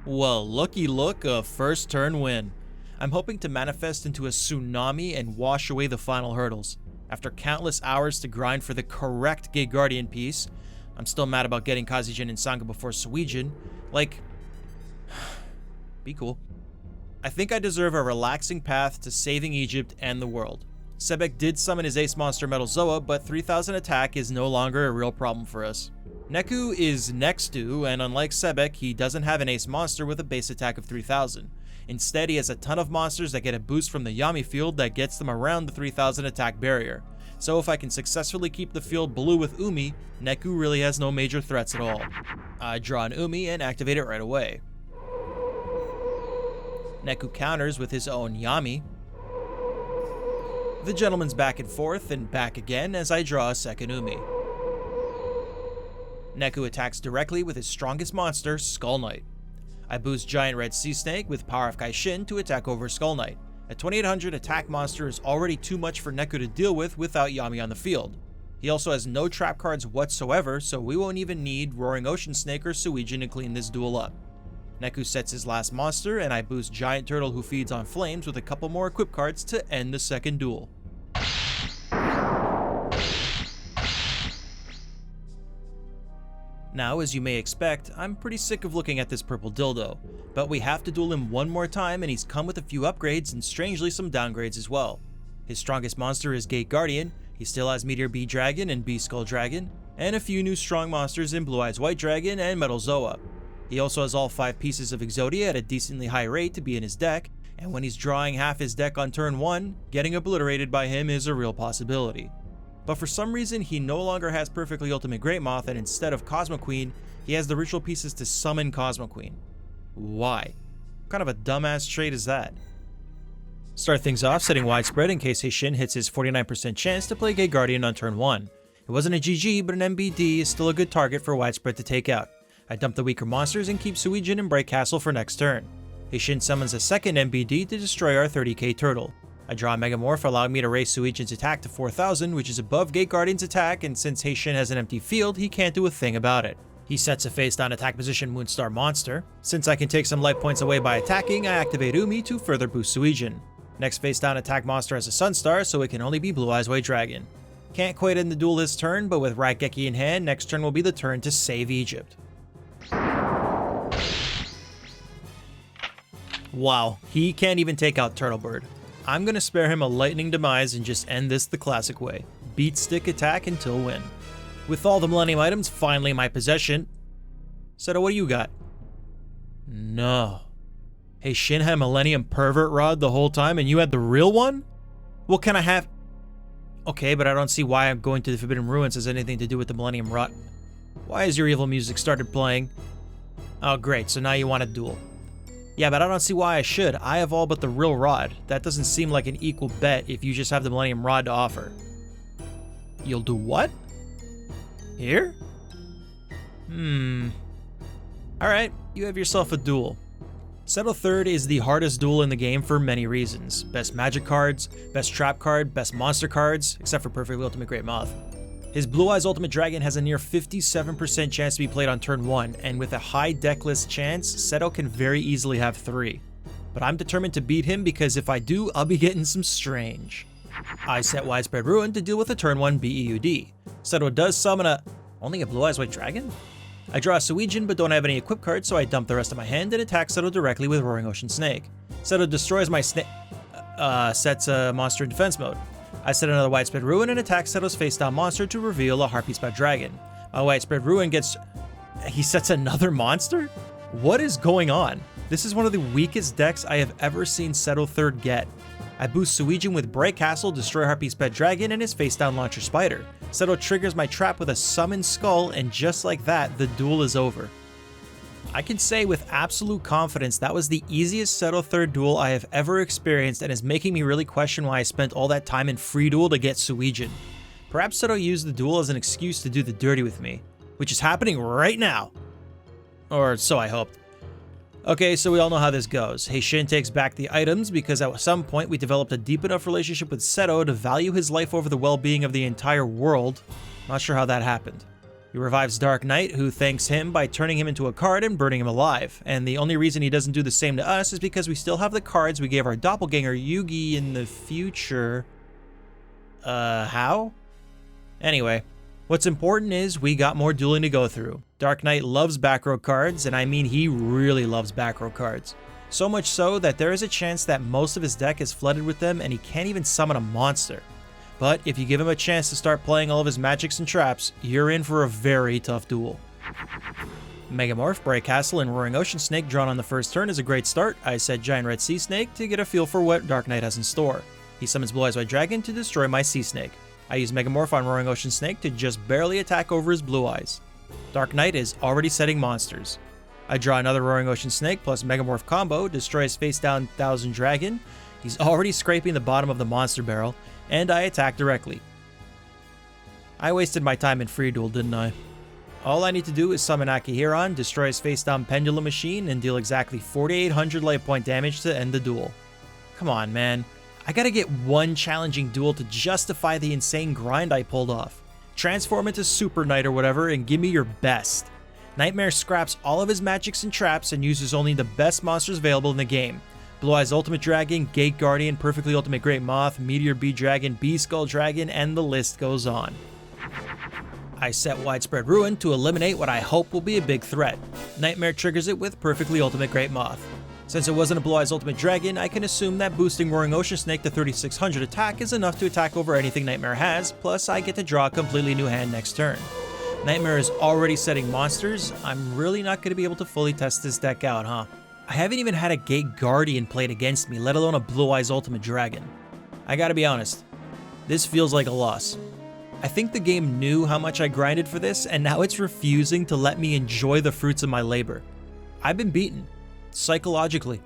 Well, looky look, a first turn win. I'm hoping to manifest into a tsunami and wash away the final hurdles. After countless hours to grind for the correct Gate Guardian piece, I'm still mad about getting Kazijin and Sanga before Suijin. Like, be cool. I think I deserve a relaxing path to saving Egypt and the world. Sebek did summon his ace monster Metal Zoa, but 3000 attack is no longer a real problem for us. Neku is next to, and unlike Sebek, he doesn't have an ace monster with a base attack of 3000. Instead, he has a ton of monsters that get a boost from the Yami field that gets them around the 3000 attack barrier. So if I can successfully keep the field blue with Umi, Neku really has no major threats at all. I draw an Umi and activate it right away. Neku counters with his own Yami. The gentleman's back and forth and back again as I draw a second Umi. Neku attacks directly with his strongest monster, Skull Knight. I boost Giant Red Sea Snake with Power of Kaishin to attack over Skull Knight. A 2800 attack monster is already too much for Neku to deal with without Yami on the field. He also has no trap cards whatsoever, so we won't even need Roaring Ocean Snake or Suijin to clean this duel up. Neku sets his last monster, and I boost Giant Turtle who feeds on flames with a couple more equip cards to end the second duel. Now, as you may expect, I'm pretty sick of looking at this purple dildo, but we have to duel him one more time and he's come with a few upgrades and strangely some downgrades as well. His strongest monster is Gate Guardian, he still has Meteor Bee Dragon and Bee Skull Dragon, and a few new strong monsters in Blue Eyes White Dragon and Metal Zoa. He also has all 5 pieces of Exodia at a decently high rate to be in his deck, and when he's drawing half his deck on turn 1, getting obliterated by him is a real possibility. But for some reason, he no longer has Perfectly Ultimate Great Moth, and instead of Cosmo Queen, he has the ritual pieces to summon Cosmo Queen. Why? What kind of a dumbass trait is that? Start things off setting Widespread in case Heishin hits his 49% chance to play Gate Guardian on turn 1. It wasn't a GG, but an MBD is still a good target for Widespread to take out. I dump the weaker monsters and keep Suijin and Bright Castle for next turn. Heishin summons a second MBD to destroy our 30k turtle. I draw a Megamorph, allowing me to raise Suijin's attack to 4000, which is above Gate Guardian's attack, and since Heishin has an empty field, he can't do a thing about it. He sets a face-down attack position Moonstar monster. Since I can take some life points away by attacking, I activate Umi to further boost Suijin. Next face-down attack monster has a Sunstar, so it can only be Blue Eyes White Dragon. Can't quite end the duel this turn, but with Raigeki in hand, next turn will be the turn to save Egypt. Wow, he can't even take out Turtlebird. I'm gonna spare him a lightning demise and just end this the classic way. Beat stick attack until win. With all the Millennium items finally in my possession... Seto, what do you got? No. Hey, Shin had a Millennium Pervert Rod the whole time and you had the real one? What can I have? Okay, but I don't see why I'm going to the Forbidden Ruins has anything to do with the Millennium Rod. Why has your evil music started playing? Oh great, so now you want a duel. Yeah, but I don't see why I should. I have all but the real rod. That doesn't seem like an equal bet if you just have the Millennium Rod to offer. You'll do what? Here? Alright, you have yourself a duel. Seto III is the hardest duel in the game for many reasons. Best magic cards, best trap card, best monster cards, except for Perfectly Ultimate Great Moth. His Blue Eyes Ultimate Dragon has a near 57% chance to be played on turn 1, and with a high deck list chance, Seto can very easily have 3. But I'm determined to beat him because if I do, I'll be getting some strange. I set Widespread Ruin to deal with a turn 1 BEUD. Seto does summon only a Blue Eyes White Dragon? I draw a Suijin but don't have any equipped cards, so I dump the rest of my hand and attack Seto directly with Roaring Ocean Snake. Seto destroys my snake, sets a monster in defense mode. I set another Widespread Ruin and attack Seto's face-down monster to reveal a Harpy-Spout Dragon. My Widespread Ruin he sets another monster? What is going on? This is one of the weakest decks I have ever seen Seto III get. I boost Suijin with Bright Castle, destroy Harpy-Spout Dragon, and his face-down Launcher Spider. Seto triggers my trap with a Summon Skull, and just like that, the duel is over. I can say with absolute confidence that was the easiest Seto III duel I have ever experienced and is making me really question why I spent all that time in free duel to get Suijin. Perhaps Seto used the duel as an excuse to do the dirty with me, which is happening right now. Or so I hoped. Okay, so we all know how this goes. Heishin takes back the items because at some point we developed a deep enough relationship with Seto to value his life over the well-being of the entire world. Not sure how that happened. He revives Darknite, who thanks him by turning him into a card and burning him alive. And the only reason he doesn't do the same to us is because we still have the cards we gave our doppelganger Yugi in the future. How? Anyway, what's important is we got more dueling to go through. Darknite loves back row cards, and I mean he really loves back row cards. So much so that there is a chance that most of his deck is flooded with them and he can't even summon a monster. But if you give him a chance to start playing all of his magics and traps, you're in for a very tough duel. Megamorph, Bright Castle, and Roaring Ocean Snake drawn on the first turn is a great start. I set Giant Red Sea Snake to get a feel for what Darknite has in store. He summons Blue Eyes White Dragon to destroy my Sea Snake. I use Megamorph on Roaring Ocean Snake to just barely attack over his Blue Eyes. Darknite is already setting monsters. I draw another Roaring Ocean Snake plus Megamorph combo, destroy his face-down Thousand Dragon. He's already scraping the bottom of the monster barrel, and I attack directly. I wasted my time in free duel, didn't I? All I need to do is summon Akihiron, destroy his face-down Pendulum Machine, and deal exactly 4,800 life point damage to end the duel. Come on, man. I gotta get one challenging duel to justify the insane grind I pulled off. Transform into Super Knight or whatever and give me your best. Nitemare scraps all of his magics and traps and uses only the best monsters available in the game. Blue Eyes Ultimate Dragon, Gate Guardian, Perfectly Ultimate Great Moth, Meteor Bee Dragon, Bee Skull Dragon, and the list goes on. I set Widespread Ruin to eliminate what I hope will be a big threat. Nitemare triggers it with Perfectly Ultimate Great Moth. Since it wasn't a Blue Eyes Ultimate Dragon, I can assume that boosting Roaring Ocean Snake to 3,600 attack is enough to attack over anything Nitemare has, plus I get to draw a completely new hand next turn. Nitemare is already setting monsters. I'm really not going to be able to fully test this deck out, huh? I haven't even had a Gate Guardian played against me, let alone a Blue Eyes Ultimate Dragon. I gotta be honest, this feels like a loss. I think the game knew how much I grinded for this, and now it's refusing to let me enjoy the fruits of my labor. I've been beaten. Psychologically.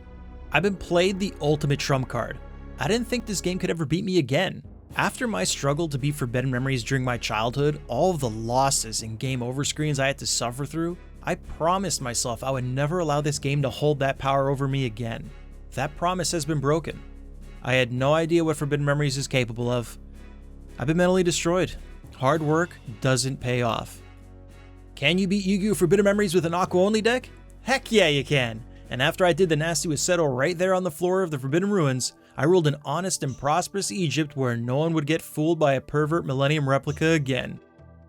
I've been played the ultimate trump card. I didn't think this game could ever beat me again. After my struggle to beat Forbidden Memories during my childhood, all of the losses and game over screens I had to suffer through, I promised myself I would never allow this game to hold that power over me again. That promise has been broken. I had no idea what Forbidden Memories is capable of. I've been mentally destroyed. Hard work doesn't pay off. Can you beat YuGiOh Forbidden Memories with an Aqua only deck? Heck yeah you can! And after I did the nasty with Seto right there on the floor of the Forbidden Ruins, I ruled an honest and prosperous Egypt where no one would get fooled by a pervert Millennium replica again.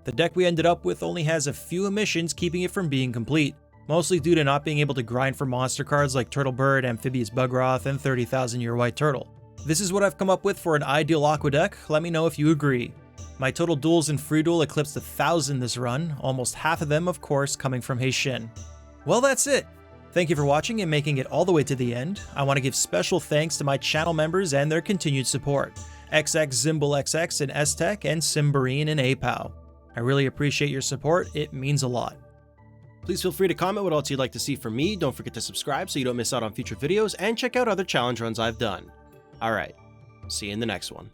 The deck we ended up with only has a few omissions keeping it from being complete, mostly due to not being able to grind for monster cards like Turtle Bird, Amphibious Bugroth, and 30,000 Year White Turtle. This is what I've come up with for an ideal Aqua deck, let me know if you agree. My total duels in Free Duel eclipsed 1,000 this run, almost half of them of course coming from Heishin. Well that's it! Thank you for watching and making it all the way to the end. I want to give special thanks to my channel members and their continued support. XX Zimbal XX and S-Tech and Simbarine and APOW. I really appreciate your support, it means a lot. Please feel free to comment what else you'd like to see from me, don't forget to subscribe so you don't miss out on future videos, and check out other challenge runs I've done. Alright, see you in the next one.